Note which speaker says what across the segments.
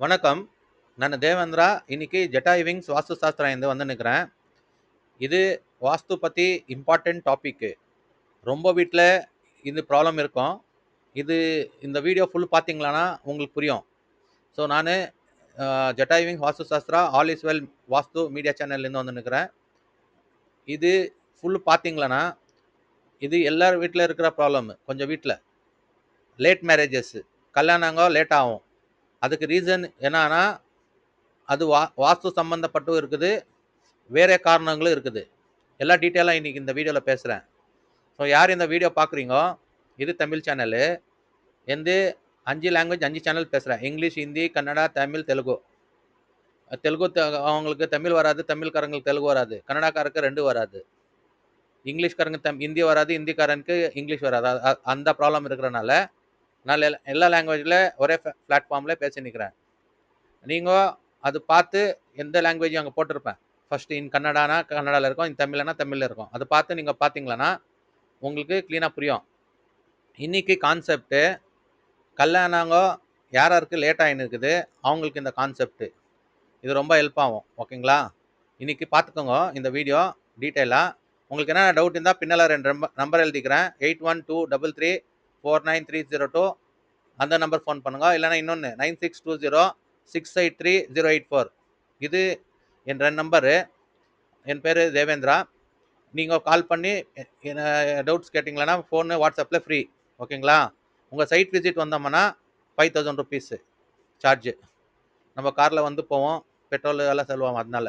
Speaker 1: வணக்கம். நான் தேவேந்திரா. இன்னைக்கு ஜெட்டாய் விங்ஸ் வாஸ்து சாஸ்திரம் இருந்து வந்து நிற்கிறேன். இது வாஸ்து பற்றி இம்பார்ட்டன்ட் டாபிக்கு. ரொம்ப வீட்டில் இது ப்ராப்ளம் இருக்கும். இது இந்த வீடியோ ஃபுல் பார்த்தீங்களான்னா உங்களுக்கு புரியும். ஸோ நான் ஜெட்டாய் wings vastu shastra all is well Vastu media சேனல்லேருந்து வந்து நிற்கிறேன். இது ஃபுல் பார்த்தீங்களான்னா இது எல்லார் வீட்டில் இருக்கிற ப்ராப்ளம். கொஞ்சம் வீட்டில் லேட் மேரேஜஸ், கல்யாணங்க லேட் ஆகும். அதுக்கு ரீசன் என்னன்னா அது வாஸ்து சம்பந்தப்பட்டும் இருக்குது, வேற காரணங்களும் இருக்குது. எல்லா டீட்டெயிலாக இன்னைக்கு இந்த வீடியோவில் பேசுகிறேன். ஸோ யார் இந்த வீடியோ பார்க்குறீங்கோ, இது தமிழ் சேனலு. எந்த 5 லாங்குவேஜ் 5 சேனல் பேசுகிறேன். இங்கிலீஷ், ஹிந்தி, கன்னடா, தமிழ், தெலுங்கு. அவங்களுக்கு தமிழ் வராது, தமிழ்காரங்களுக்கு தெலுங்கு வராது, கன்னடாக்காரருக்கு 2 வராது, இங்கிலீஷ்காரங்க ஹிந்தி வராது, ஹிந்திக்காரனுக்கு இங்கிலீஷ் வராது. அந்த ப்ராப்ளம் இருக்கிறனால நான் எல்லா லாங்குவேஜில் ஒரே பிளாட்ஃபார்மில் பேசி நிற்கிறேன். நீங்கள் அது பார்த்து எந்த லாங்குவேஜ் அங்கே போட்டிருப்பேன். ஃபர்ஸ்ட் இன் கன்னடானா கன்னடாவில் இருக்கும், இன் தமிழ்னா தமிழில் இருக்கும். அதை பார்த்து நீங்கள் பார்த்தீங்களன்னா உங்களுக்கு க்ளீனாக புரியும். இன்னைக்கு கான்செப்ட்டு கல்யாணங்க யாருக்கு லேட் ஆகின்னு இருக்குது அவங்களுக்கு இந்த கான்செப்ட் இது ரொம்ப ஹெல்ப் ஆகும். ஓகேங்களா? இன்னைக்கு பார்த்துக்கோங்க இந்த வீடியோ டீட்டெயிலாக. உங்களுக்கு என்ன டவுட் இருந்தால் பின்னால் 2 நம்பர் எழுதிக்கிறேன். 8122349302 அந்த நம்பர் ஃபோன் பண்ணுங்க. இல்லைனா இன்னொன்று 9620683084. இது என் 2 நம்பரு. என் பேர் தேவேந்திரா. நீங்கள் கால் பண்ணி என்ன டவுட்ஸ் கேட்டிங்களன்னா ஃபோனு வாட்ஸ்அப்பில் ஃப்ரீ. ஓகேங்களா? உங்கள் சைட் விசிட் வந்தோம்னா 5000 ருபீஸு சார்ஜு. நம்ம காரில் வந்து போவோம், பெட்ரோல் எல்லாம் செல்வோம். அதனால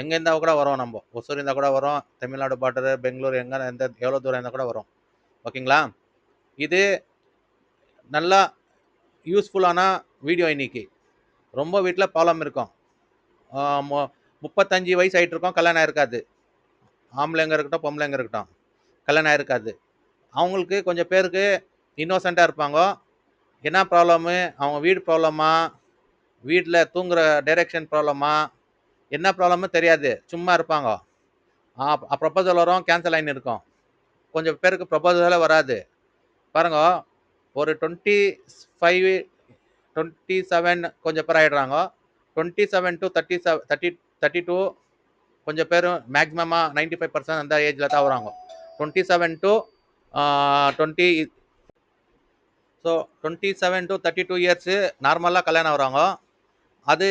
Speaker 1: எங்கே இருந்தால் கூட வரோம். நம்ம ஒசூர் இருந்தால் கூட வரோம், தமிழ்நாடு பார்டரு, பெங்களூர், எங்கே எவ்வளோ தூரம் இருந்தால் கூட வரோம். ஓகேங்களா? இது நல்லா யூஸ்ஃபுல்லான வீடியோ. இன்னைக்கு ரொம்ப வீட்டில் ப்ராப்ளம் இருக்கும். 35 வயசு ஆகிட்டு இருக்கோம், கல்யாணம் இருக்காது. ஆம்பளைங்க இருக்கட்டும், பொம்பளைங்க இருக்கட்டும், கல்யாணம் இருக்காது. அவங்களுக்கு கொஞ்சம் பேருக்கு இன்னோசென்ட்டாக இருப்பாங்க. என்ன ப்ராப்ளமு, அவங்க வீடு ப்ராப்ளமா, வீட்டில் தூங்குற டைரெக்ஷன் ப்ராப்ளமா, என்ன ப்ராப்ளமு தெரியாது, சும்மா இருப்பாங்க. ப்ரொபோசல் வரும், கேன்சல் ஆகின்னு இருக்கும். கொஞ்சம் பேருக்கு ப்ரொபோசலே வராது. பாருங்க, ஒரு 25 27 கொஞ்சம் பேர் ஆகிடுறாங்க. 27 to 32 கொஞ்சம் பேர் மேக்ஸிமமாக 95% அந்த ஏஜில் தான் வராங்க. 27 to 20. ஸோ 27 to 32 இயர்ஸு நார்மலாக கல்யாணம் வராங்க. அது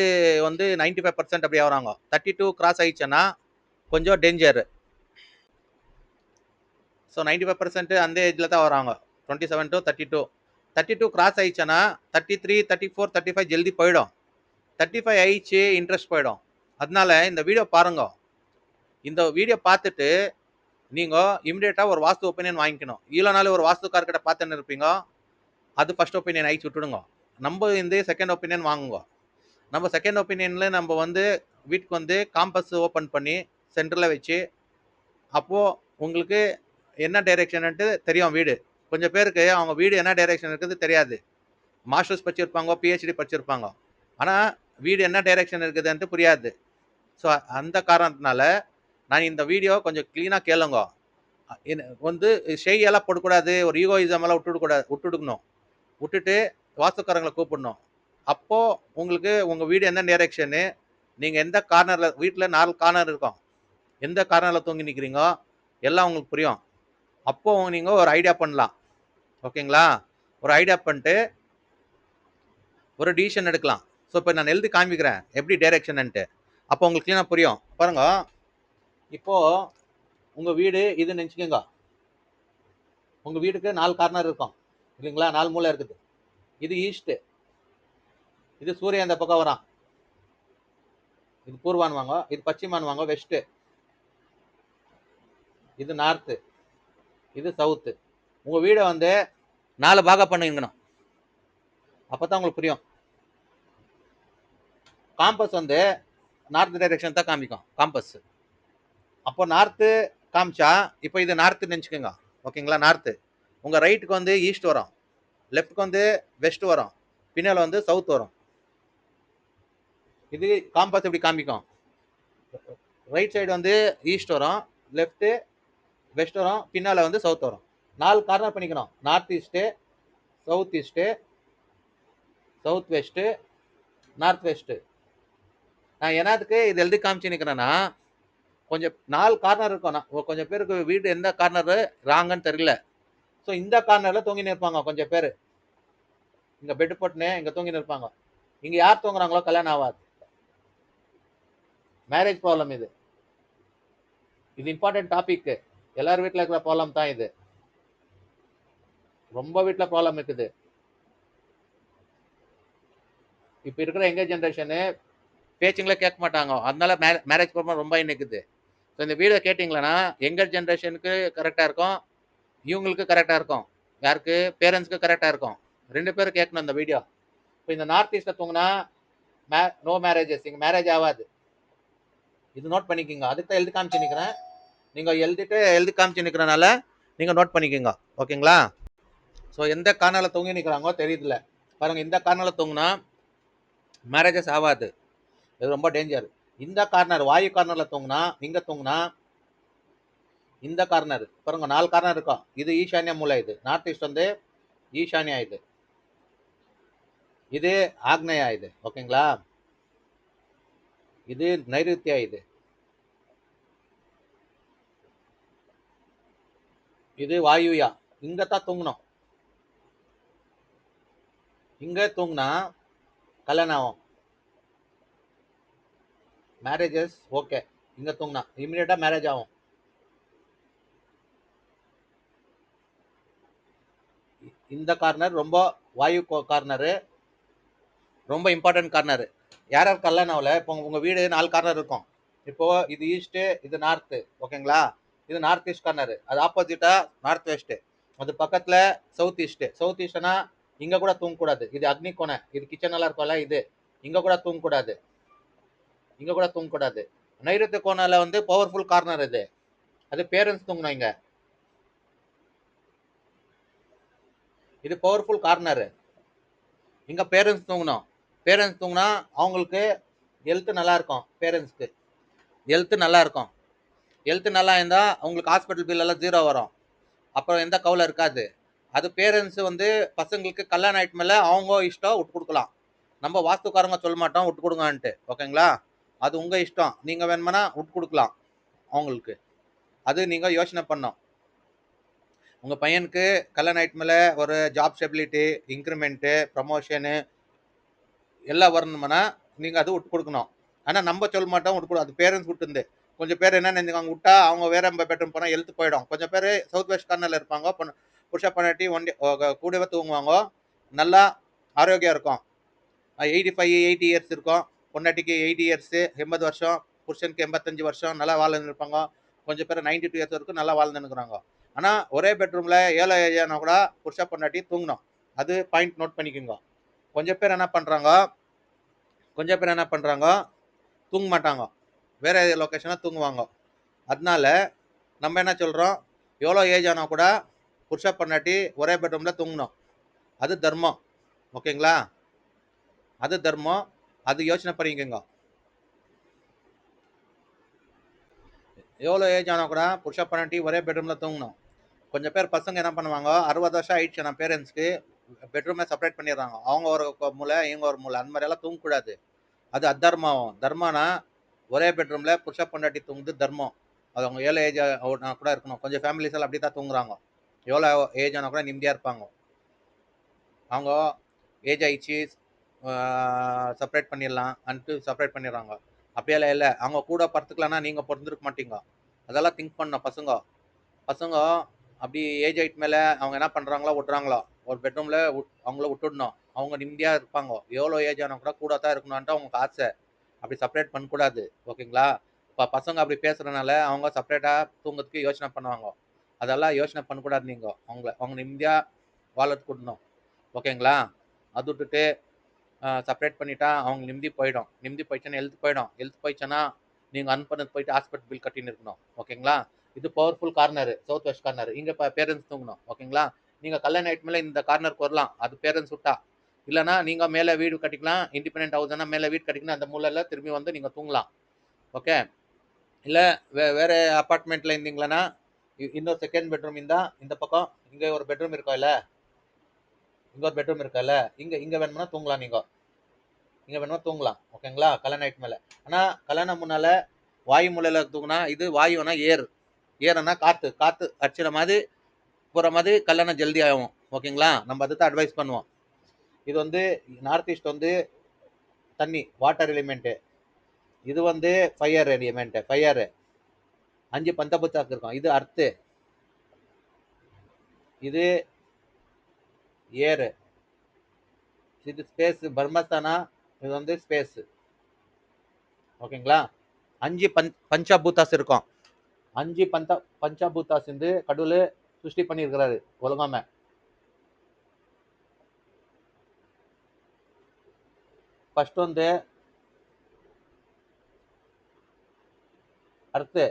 Speaker 1: வந்து 95% அப்படியே வராங்க. 32 கிராஸ் ஆயிடுச்சுன்னா கொஞ்சம் டேஞ்சரு. ஸோ 95% அந்த ஏஜில் தான் வராங்க. 27 to 32 கிராஸ் ஆயிடுச்சுன்னா 33, 34, 35 ஜல்தி போயிடும். 35 ஆயிடுச்சு இன்ட்ரெஸ்ட் போயிடும். அதனால இந்த வீடியோ பாருங்க. இந்த வீடியோ பார்த்துட்டு நீங்கள் இமிடியேட்டாக ஒரு வாஸ்து ஒப்பீனியன் வாங்கிக்கணும். இவ்வளோ நாள் ஒரு வாஸ்துக்கார்கிட்ட பார்த்துன்னு இருப்பீங்க, அது ஃபர்ஸ்ட் ஒப்பீனியன் ஆயிடுச்சு விட்டுடுங்க. நம்ம இந்த செகண்ட் ஒப்பீனியன் வாங்குங்க. நம்ம செகண்ட் ஒப்பீனியனில் நம்ம வந்து வீட்டுக்கு வந்து காம்பஸ் ஓப்பன் பண்ணி சென்டரில் வச்சு, அப்போது உங்களுக்கு என்ன டைரெக்ஷன்ட்டு தெரியும் வீடு. கொஞ்சம் பேருக்கு அவங்க வீடு என்ன டைரெக்ஷன் இருக்குது தெரியாது. மாஸ்டர்ஸ் படிச்சிருப்பாங்க, பிஹெச்டி படிச்சிருப்பாங்க, ஆனால் வீடு என்ன டைரெக்ஷன் இருக்குதுன்ட்டு புரியாது. ஸோ அந்த காரணத்தினால நான் இந்த வீடியோ கொஞ்சம் க்ளீனாக கேளுங்க. வந்து ஷெய்யெல்லாம் போடக்கூடாது, ஒரு ஈகோயிசம் எல்லாம் விட்டுடுக்கணும். விட்டுட்டு வாஸ்துக்காரங்களை கூப்பிடணும். அப்போது உங்களுக்கு உங்கள் வீடு என்ன டைரெக்ஷனு, நீங்கள் எந்த கார்னரில், வீட்டில் 4 கார்னர் இருக்கும், எந்த கார்னரில் தூங்கி நிற்கிறீங்க எல்லாம் உங்களுக்கு புரியும். அப்போது நீங்கள் ஒரு ஐடியா பண்ணலாம். ஓகேங்களா? ஒரு ஐடியா பண்ணிட்டு ஒரு டிசிஷன் எடுக்கலாம். ஸோ இப்போ நான் எழுதி காமிக்கிறேன் எப்படி டைரெக்ஷன்ட்டு. அப்போ உங்களுக்கு க்ளீனாக புரியும். பாருங்க, இப்போது உங்கள் வீடு இது நினச்சிக்கோங்க. உங்கள் வீட்டுக்கு 4 கார்னர் இருக்கும் இல்லைங்களா? 4 மூலை இருக்குது. இது ஈஸ்ட்டு, இது சூரியன் அந்த பக்கம் வரான், இது பூர்வான் வாங்க, இது பச்சிமான் வாங்க, வெஸ்ட்டு, இது நார்த்து, இது சவுத்து. உங்கள் வீடை வந்து 4 பாகம் பண்ணிக்கணும். அப்போ தான் உங்களுக்கு புரியும். காம்பஸ் வந்து நார்த் டைரெக்ஷன் தான் காமிக்கும் காம்பஸ். அப்போ நார்த்து காமிச்சா, இப்போ இது நார்த்து நினச்சிக்கோங்க. ஓகேங்களா? நார்த்து. உங்கள் ரைட்டுக்கு வந்து ஈஸ்ட் வரும், லெஃப்ட்டுக்கு வந்து வெஸ்ட் வரும், பின்னால் வந்து சவுத் வரும். இது காம்பஸ் எப்படி காமிக்கும். ரைட் சைடு வந்து ஈஸ்ட் வரும், லெஃப்ட்டு வெஸ்ட் வரும், பின்னால் வந்து சவுத் வரும். 4 கார்னர் பண்ணிக்கணும். North east, south west, north west. நான் என்னத்துக்கு இது எழுதி காமிச்சு நிக்கிறேன்னா, கொஞ்சம் 4 கார்னர் இருக்கும். கொஞ்சம் பேருக்கு வீடு எந்த கார்னர் ராங்கன்னு தெரியல. ஸோ இந்த கார்னர்ல தூங்கின்னு இருப்பாங்க கொஞ்சம் பேரு. இங்க பெட் போட்டுன்னு இங்க தூங்கின்னு இருப்பாங்க. இங்க யார் தூங்குறாங்களோ கல்யாணம் ஆகாது. மேரேஜ் ப்ராப்ளம் இது. இது இம்பார்ட்டன்ட் டாபிக். எல்லார் வீட்டுல இருக்கிற ப்ராப்ளம் தான் இது. ரொம்ப வீட்டுல ப்ராப்ளம் இருக்குது. இப்ப இருக்கிற யங்க ஜென்ரேஷனு பேச்சுங்களே கேட்க மாட்டாங்க. அதனால மேரேஜ் ப்ராப்ளம் ரொம்ப நிக்குது. ஸோ இந்த வீடியோ கேட்டிங்களன்னா யங்கர் ஜென்ரேஷனுக்கு கரெக்டாக இருக்கும், இவங்களுக்கு கரெக்டாக இருக்கும். யாருக்கு? பேரண்ட்ஸ்க்கு கரெக்டாக இருக்கும். 2 பேரும் கேட்கணும் இந்த வீடியோ. இப்போ இந்த நார்த் ஈஸ்ட்ல தூங்கினா நோ மேரேஜஸ், இங்கே மேரேஜ் ஆகாது. இது நோட் பண்ணிக்கோங்க. அதுக்கு தான் எழுதி காமிச்சு நிற்கிறேன். நீங்கள் எழுதி காமிச்சு நிற்கிறனால நீங்கள் நோட் பண்ணிக்கோங்க. ஓகேங்களா? ஸோ எந்த கார்னரில் தூங்கி நிற்கிறாங்களோ தெரியுதுல பாருங்க. இந்த கார்னரில் தூங்கினா மேரேஜஸ் ஆகாது. இது ரொம்ப டேஞ்சர். இந்த கார்னர் வாயு கார்னர்ல தூங்கினா, இங்க தூங்கினா இந்த கார்னர் பாருங்க 4 கார்னர் இருக்கும். இது ஈசான்ய மூலை. இது நார்த் ஈஸ்ட் வந்து ஈசான்யா. இது ஆக்னேயா. இது ஓகேங்களா? இது நைருத்தியா. இது வாயுயா. இங்க தான் தூங்கணும். இங்க தூங்கினா கல்யாணம் ஆகும், மேரேஜஸ் ஓகே. இங்க தூங்கினா இமீடியட்டா மேரேஜ் ஆகும். இந்த கார்னர் ரொம்ப வாயு கார்னரு, ரொம்ப இம்பார்ட்டன்ட் கார்னர். யார் யார் கல்யாணம் ஆகல, இப்போ உங்க வீடு 4 கார்னர் இருக்கும். இப்போ இது ஈஸ்ட், இது நார்த். ஓகேங்களா? இது நார்த் ஈஸ்ட் கார்னர். அது ஆப்போசிட்டா நார்த் வெஸ்ட். அது பக்கத்துல சவுத் ஈஸ்ட். சவுத் ஈஸ்ட்னா இங்க கூட தூங்கக்கூடாது. இது அக்னி கோணை. இது கிச்சன் எல்லாம் இருக்கும்ல, இது இங்க கூட தூங்கக்கூடாது. இங்க கூட தூங்கக்கூடாது. நைருத்திய கோணால வந்து பவர்ஃபுல் கார்னர் இது. அது பேரண்ட்ஸ் தூங்கணும் இங்க. இது பவர்ஃபுல் கார்னர். இங்க பேரண்ட்ஸ் தூங்கணும். பேரண்ட்ஸ் தூங்கினா அவங்களுக்கு ஹெல்த் நல்லா இருக்கும். பேரண்ட்ஸ்க்கு ஹெல்த் நல்லா இருக்கும். ஹெல்த் நல்லா இருந்தா அவங்களுக்கு ஹாஸ்பிட்டல் பில் எல்லாம் 0 வரும். அப்புறம் எந்த கவலை இருக்காது. அது பேரண்ட்ஸ் வந்து பசங்களுக்கு கல்யாணம் ஆயிட்டு மேல அவங்க இஷ்டம் விட்டு கொடுக்கலாம். நம்ம வாஸ்துக்காரங்க சொல்ல மாட்டோம் விட்டு கொடுங்கன்ட்டு. ஓகேங்களா? அது உங்க இஷ்டம். நீங்க வேணுமானா விட்டு கொடுக்கலாம் அவங்களுக்கு. அது நீங்க யோசனை பண்ணோம். உங்க பையனுக்கு கல்யாணம் ஆயிட்டு மேல ஒரு ஜாப் ஸ்டெபிலிட்டி, இன்க்ரிமெண்ட், ப்ரமோஷனு எல்லாம் வரணும்னா நீங்க அது விட்டு கொடுக்கணும். ஆனா நம்ம சொல்ல மாட்டோம் விட்டு கொடு. அது பேரண்ட்ஸ் விட்டு. கொஞ்சம் பேர் என்ன நினைச்சுக்காங்க, விட்டா அவங்க வேற பெட்ரூம் போனா எழுத்து போயிடும். கொஞ்சம் பேர் சவுத் வெஸ்ட் கார்னர்ல இருப்பாங்க. புருஷ பொண்டாட்டி கூடவே தூங்குவாங்க. நல்லா ஆரோக்கியம் இருக்கும். 85 80 இயர்ஸ் இருக்கும். பொண்டாட்டிக்கு 80 இயர்ஸ் 80 வருஷம், புருஷனுக்கு 85 வருஷம் நல்லா வாழ்ந்து இருப்பாங்க. கொஞ்சம் பேர் 92 இயர்ஸ் வரைக்கும் நல்லா வாழ்ந்துருக்குறாங்க. ஆனா ஒரே பெட்ரூம்ல ஏழை ஏஜானா கூட புருஷ பொண்டாட்டி தூங்கணும். அது பாயிண்ட் நோட் பண்ணிக்கோங்க. கொஞ்சம் பேர் என்ன பண்றாங்க, தூங்க மாட்டாங்க. வேற லொக்கேஷன்ல தூங்குவாங்க. அதனால நம்ம என்ன சொல்றோம், எவ்வளோ ஏஜ் ஆனா கூட புருஷ பொண்டாட்டி ஒரே பெட்ரூம்ல தூங்கணும். அது தர்மம். ஓகேங்களா? அது தர்மம். அது யோசனை பண்ணிக்கோங்க. எவ்வளோ ஏஜ் ஆனா கூட புருஷ பொண்டாட்டி ஒரே பெட்ரூம்ல தூங்கணும். கொஞ்சம் பேர் பசங்க என்ன பண்ணுவாங்க, 60 வருஷம் ஆயிடுச்சு நம்ம பேரண்ட்ஸ்க்கு, பெட்ரூமை செப்பரேட் பண்ணிடுறாங்க. அவங்க ஒரு மூலை, இவங்க ஒரு மூலை. அந்த மாதிரி எல்லாம் தூங்கக்கூடாது. அது அதர்மம். தர்மனா ஒரே பெட்ரூம்ல புருஷ பொண்டாட்டி தூங்குது தர்மம். அது அவங்க ஏழை ஏஜ் கூட இருக்கணும். கொஞ்சம் ஃபேமிலிஸ் எல்லாம் அப்படி தான் தூங்குறாங்க. எவ்வளோ ஏஜ் ஆனால் கூட நிம்மதியாக இருப்பாங்க. அவங்க ஏஜ் ஆயிடுச்சு செப்பரேட் பண்ணிடலாம் அன்ட்டு செப்பரேட் பண்ணிடுறாங்க. அப்படியெல்லாம் இல்லை. அவங்க கூட படுத்துக்கலாம்னா நீங்கள் பிறந்திருக்க மாட்டீங்க. அதெல்லாம் திங்க் பண்ண பசங்க. பசங்க அப்படி ஏஜ் ஆயிட்டு மேலே அவங்க என்ன பண்ணுறாங்களோ விட்றாங்களோ, ஒரு பெட்ரூமில் அவங்கள விட்டுடணும். அவங்க நிம்மதியாக இருப்பாங்க. எவ்வளோ ஏஜ் ஆனால் கூட கூட தான் இருக்கணும்ன்ட்டு அவங்களுக்கு ஆசை. அப்படி செப்பரேட் பண்ணக்கூடாது. ஓகேங்களா? இப்போ பசங்க அப்படி பேசுறதுனால அவங்க செப்பரேட்டாக தூங்குறதுக்கு யோசனை பண்ணுவாங்க. அதெல்லாம் யோசனை பண்ணக்கூடாது. நீங்கள் அவங்க நிம்மதியாக வாழறதுக்கு விடணும். ஓகேங்களா? அது விட்டுட்டு செப்பரேட் பண்ணிட்டா அவங்க நிம்மதி போயிடும். நிம்மதி போயிடுச்சுன்னா ஹெல்த் போயிடும். ஹெல்த் போயிடுச்சுன்னா நீங்கள் அனுப்பினது போயிட்டு ஹாஸ்பிட்டல் பில் கட்டின்னு இருக்கணும். ஓகேங்களா? இது powerful corner, south west corner. இங்கே பேரண்ட்ஸ் தூங்கணும். ஓகேங்களா? நீங்கள் கல்யாணம் ஆயிட்டு மேலே இந்த கார்னருக்கு வரலாம். அது பேரண்ட்ஸ் விட்டா. இல்லைனா நீங்கள் மேலே வீடு கட்டிக்கலாம். இண்டிபெண்டன்ட் ஹவுஸ்னா மேலே வீடு கட்டிக்கலாம். அந்த மூலையில் திரும்பி வந்து நீங்கள் தூங்கலாம். ஓகே? இல்லை வேற அப்பார்ட்மெண்ட்டில் இருந்தீங்களன்னா இன்னொரு செகண்ட் பெட்ரூம் இருந்தா இந்த பக்கம் இங்கே ஒரு பெட்ரூம் இருக்கா, இல்லை இங்கே ஒரு பெட்ரூம் இருக்கா, இல்லை இங்கே வேணும்னா தூங்கலாம் நீங்கள். இங்கே வேணுமா தூங்கலாம். ஓகேங்களா? கல்யாணம் ஆயிட்டு மேலே. ஆனால் கல்யாணம் முன்னால் வாயு மூலையில் தூங்கினா இது வாயுனா ஏர். ஏறுனா காற்று. காற்று அடிச்சிட மாதிரி போகிற மாதிரி கல்யாணம் ஜல்தி ஆகும். ஓகேங்களா? நம்ம அதை தான் அட்வைஸ் பண்ணுவோம். இது வந்து நார்த் ஈஸ்ட் வந்து தண்ணி, வாட்டர் எலிமெண்ட்டு. இது வந்து ஃபயர் எலிமெண்ட்டு, ஃபயரு. 5 பஞ்சபூதாக்கு இருக்கும். இது அர்த்து, இது ஏரு, இது ஸ்பேஸ். பர்மஸ்தானா இது வந்து ஸ்பேஸ். ஓகேங்களா? 5 பஞ்சபூதாஸ் இருக்கும். 5 பஞ்சபூதாஸ் வந்து கடவுள் சுஷ்டி பண்ணியிருக்கிறாரு உலகாம. ஃபர்ஸ்ட் வந்து அர்த்து,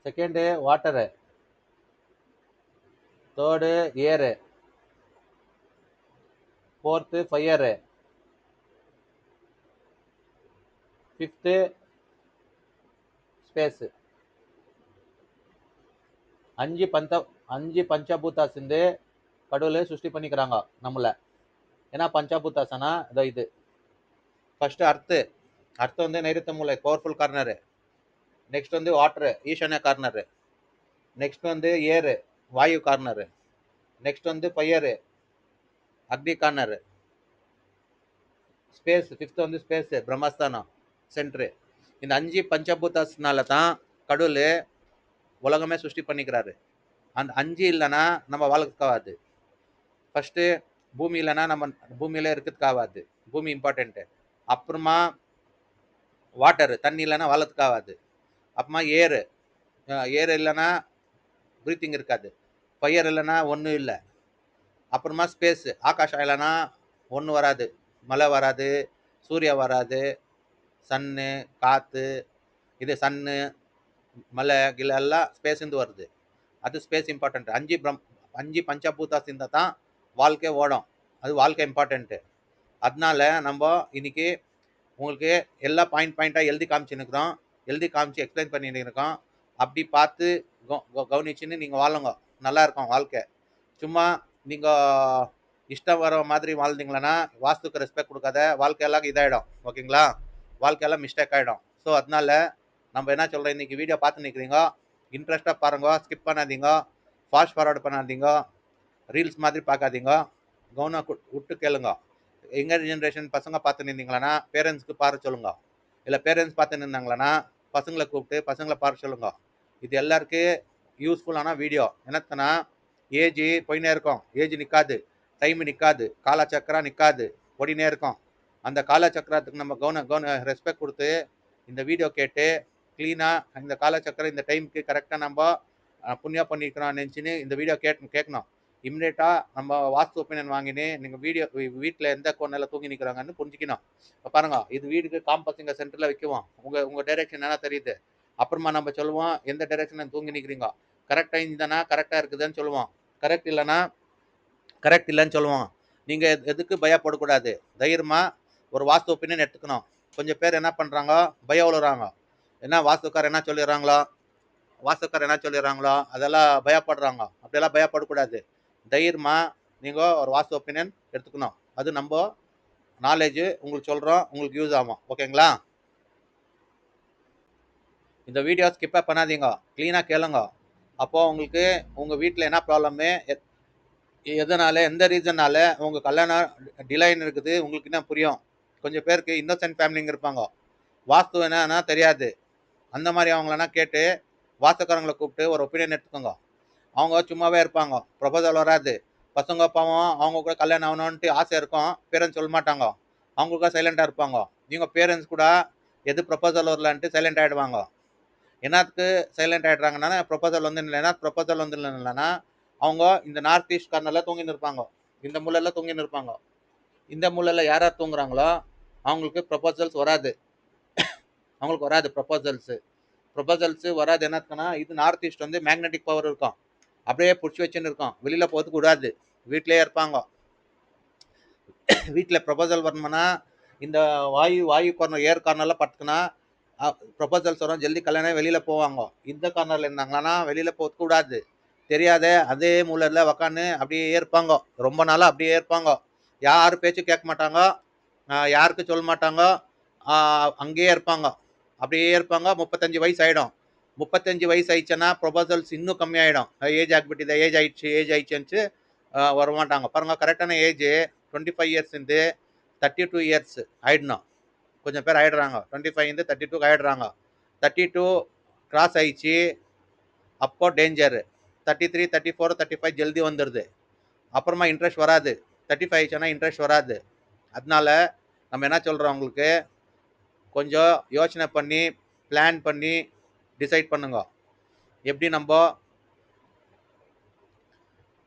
Speaker 1: செகண்டு வாட்டரு, தேர்டு ஏரு, ஃபோர்த்து ஃபயரு, ஃபிஃப்த்து ஸ்பேஸு. 5 பஞ்சபூதாஸ் வந்து கடவுள் சுஷ்டி பண்ணிக்கிறாங்க நம்மள. ஏன்னா பஞ்சபூதாசனா இதோ இது. ஃபர்ஸ்ட் அர்த்து. அர்த்து வந்து நைருத்த மூலை, பவர்ஃபுல் கார்னரு. நெக்ஸ்ட் வந்து வாட்டரு, ஈசான்ய கார்னரு. நெக்ஸ்ட் வந்து ஏரு, வாயு கார்னரு. நெக்ஸ்ட் வந்து ஃபயரு, அக்னி கார்னரு. ஸ்பேஸ், ஃபிஃப்த் வந்து ஸ்பேஸ், பிரம்மஸ்தானம், சென்ட்ரு. இந்த 5 பஞ்சபூதாஸ்னால தான் கடவுள் உலகமே சுஷ்டி பண்ணிக்கிறாரு. அந்த 5 இல்லைன்னா நம்ம வாழ்க்கைக்காகாது. ஃபர்ஸ்ட்டு பூமி இல்லைன்னா நம்ம பூமியில இருக்கிறதுக்காகாது. பூமி இம்பார்ட்டண்ட்டு. அப்புறமா வாட்டர், தண்ணி இல்லைன்னா வாழறதுக்காகாது. அப்புறமா ஏரு, ஏர் இல்லைன்னா ப்ரீத்திங் இருக்காது. ஃபயர் இல்லைன்னா ஒன்றும் இல்லை. அப்புறமா ஸ்பேஸ், ஆகாஷம் இல்லைன்னா ஒன்றும் வராது. மழை வராது, சூர்யா வராது, சன்னு, காற்று, இது சன்னு, மலை கிளை எல்லாம் ஸ்பேஸ்லேருந்து வருது. அது ஸ்பேஸ் இம்பார்ட்டன்ட். 5 பஞ்சபூதாஸ் இருந்தால் தான் வாழ்க்கை ஓடும். அது வாழ்க்கை இம்பார்ட்டன்ட்டு. அதனால நம்ம இன்னைக்கு உங்களுக்கு எல்லா பாயிண்டாக எழுதி காமிச்சுன்னுக்குறோம். எழுதி காமிச்சு எக்ஸ்பிளைன் பண்ணிட்டு இருக்கோம். அப்படி பார்த்து கவனிச்சுன்னு நீங்கள் வாழுங்க. நல்லா இருக்கும் வாழ்க்கை. சும்மா நீங்கள் இஷ்டம் வர மாதிரி வாழ்ந்தீங்களன்னா வாஸ்துக்கு ரெஸ்பெக்ட் கொடுக்காத வாழ்க்கையெல்லாம் இதாகிடும். ஓகேங்களா? வாழ்க்கையெல்லாம் மிஸ்டேக் ஆகிடும். ஸோ அதனால நம்ம என்ன சொல்கிறோம், இன்றைக்கி வீடியோ பார்த்து நிற்கிறீங்க, இன்ட்ரெஸ்ட்டாக பாருங்க, ஸ்கிப் பண்ணாதீங்க, ஃபாஸ்ட் ஃபார்வர்டு பண்ணாதீங்க, ரீல்ஸ் மாதிரி பார்க்காதீங்க, கவனம் விட்டு கேளுங்க. எங்கர் ஜென்ரேஷன் பசங்க பார்த்து நின்றீங்களா பேரண்ட்ஸ்க்கு பார்க்க சொல்லுங்க. இல்லை பேரண்ட்ஸ் பார்த்து நின்றாங்களா பசங்களை கூப்பிட்டு பசங்களை பார்க்க சொல்லுங்க. இது எல்லாருக்கும் யூஸ்ஃபுல்லான வீடியோ. என்னத்தனா ஏஜ் போயினே இருக்கும், ஏஜ் நிற்காது, டைம் நிற்காது, காலச்சக்கரம் நிற்காது, ஓடினே இருக்கும். அந்த காலச்சக்கரத்துக்கு நம்ம ரெஸ்பெக்ட் கொடுத்து இந்த வீடியோ கேட்டு க்ளீனாக இந்த காலச்சக்கரம் இந்த டைமுக்கு கரெக்டாக நம்ம புண்ணியம் பண்ணிக்கிறோம் நினச்சின்னு இந்த வீடியோ கேட்கணும். இம்மிடியேட்டாக நம்ம வாஸ்து ஒப்பீனியன் வாங்கினு நீங்கள் வீட்டில் எந்த கோர்னரில் தூங்கி நிற்கிறாங்கன்னு புரிஞ்சுக்கணும். இப்போ பாருங்கள், இது வீடுக்கு காம்பஸிங்க சென்டரில் வைக்குவோம். உங்கள் டைரெக்ஷன் என்ன தெரியுது. அப்புறமா நம்ம சொல்லுவோம் எந்த டைரெக்ஷனில் தூங்கி நிற்கிறீங்க, கரெக்டாக இருந்ததுன்னா கரெக்டாக இருக்குதுன்னு சொல்லுவோம், கரெக்ட் இல்லைன்னா கரெக்ட் இல்லைன்னு சொல்லுவோம். நீங்கள் எதுக்கு பயப்படக்கூடாது, தைரியமாக ஒரு வாஸ்து ஒப்பீனியன் எடுத்துக்கணும். கொஞ்சம் பேர் என்ன பண்ணுறாங்க, பயம் உழுறாங்க. என்ன வாஸ்துக்கார் என்ன சொல்லிடுறாங்களோ அதெல்லாம் பயப்படுறாங்க. அப்படியெல்லாம் பயப்படக்கூடாது. தைரியமாக நீங்கள் ஒரு வாஸ்து ஒப்பீனியன் எடுத்துக்கணும். அது நம்ம நாலேஜ் உங்களுக்கு சொல்கிறோம், உங்களுக்கு யூஸ் ஆகும். ஓகேங்களா? இந்த வீடியோ ஸ்கிப்பே பண்ணாதீங்க, க்ளீனாக கேளுங்க. அப்போது உங்களுக்கு உங்கள் வீட்டில் என்ன ப்ராப்ளமு, எதனால், எந்த ரீசன்னால உங்கள் கல்யாணம் டிலைன் இருக்குது உங்களுக்கு என்ன புரியும். கொஞ்சம் பேருக்கு இன்னோசென்ட் ஃபேமிலிங்க இருப்பாங்க, வாஸ்து என்னன்னா தெரியாது. அந்த மாதிரி அவங்களனா கேட்டு வாஸ்துக்காரங்களை கூப்பிட்டு ஒரு ஒப்பீனியன் எடுத்துக்கோங்க. அவங்க சும்மாவே இருப்பாங்க, ப்ரொபோசல் வராது. பசங்க பாவம் அவங்க கூட கல்யாணம் ஆகணுன்ட்டு ஆசை இருக்கும், பேரண்ட்ஸ் சொல்ல மாட்டாங்க, அவங்களுக்கும் சைலண்டாக இருப்பாங்க. இவங்க பேரண்ட்ஸ் கூட எது ப்ரொபோசல் வரலான்ட்டு சைலண்ட் ஆகிடுவாங்க. என்னத்துக்கு சைலண்ட் ஆகிடுறாங்கன்னா, ப்ரொபோசல் வந்து இல்லைன்னா அவங்க இந்த நார்த் ஈஸ்ட் கார்னரில் தூங்கின்னு இருப்பாங்க, இந்த மூலையில் தூங்கின்னு இருப்பாங்க. இந்த மூலையில் யார் யார் தூங்குறாங்களோ அவங்களுக்கு ப்ரொபோசல்ஸ் வராது. ப்ரொபோசல்ஸு வராது. என்னத்துக்குன்னா, இது நார்த் ஈஸ்ட் வந்து மேக்னெட்டிக் பவர் இருக்கும், அப்படியே பிடிச்சி வச்சுன்னு இருக்கும், வெளியில் போகிறதுக்கு விடாது, வீட்டிலே இருப்பாங்க. வீட்டில் ப்ரொபோசல் வரணும்னா இந்த வாயு கார்னர், ஏர் கார்னரில் பார்த்துக்குன்னா ப்ரொபோசல்ஸ் வரும், ஜல்தி கல்யாணம் வெளியில் போவாங்க. இந்த கார்னரில் இருந்தாங்கன்னா வெளியில் போகிறதுக்கு விடாது, தெரியாத அதே மூலையில உக்காந்து அப்படியே இருப்பாங்க. ரொம்ப நாளா அப்படியே இருப்பாங்க. யாரு பேச்சும் கேட்க மாட்டாங்க. யாருக்கும் சொல்ல மாட்டாங்க. அங்கேயே இருப்பாங்க. அப்படியே இருப்பாங்க. 35 வயசு ஆயிடும். 35 வயசு ஆயிடுச்சுன்னா ப்ரொபோசல்ஸ் இன்னும் கம்மியாயிடும். ஏஜ் ஆகிಬಿಟ್ಟಿದೆ, ஏஜ் ஆயிடுச்சுன்ட்டு வரமாட்டாங்க. பாருங்க கரெக்டான ஏஜ் 25 இயர்ஸ் இருந்து 32 இயர்ஸ் ஆயிடணும். கொஞ்சம் பேர் ஆயிடுறாங்க. 25 இருந்து 32 ஆயிடுறாங்க. 32 கிராஸ் ஆயிடுச்சு அப்போ டேஞ்சர். 33, 34, 35 ஜல்தி வந்துடுது. அப்புறமா இன்ட்ரெஸ்ட் வராது. 35 ஆயிடுச்சுன்னா இன்ட்ரெஸ்ட் வராது. அதனால நம்ம என்ன சொல்றோம் உங்களுக்கு, கொஞ்சம் யோசனை பண்ணி பிளான் பண்ணி டிசைட் பண்ணுங்க. எப்படி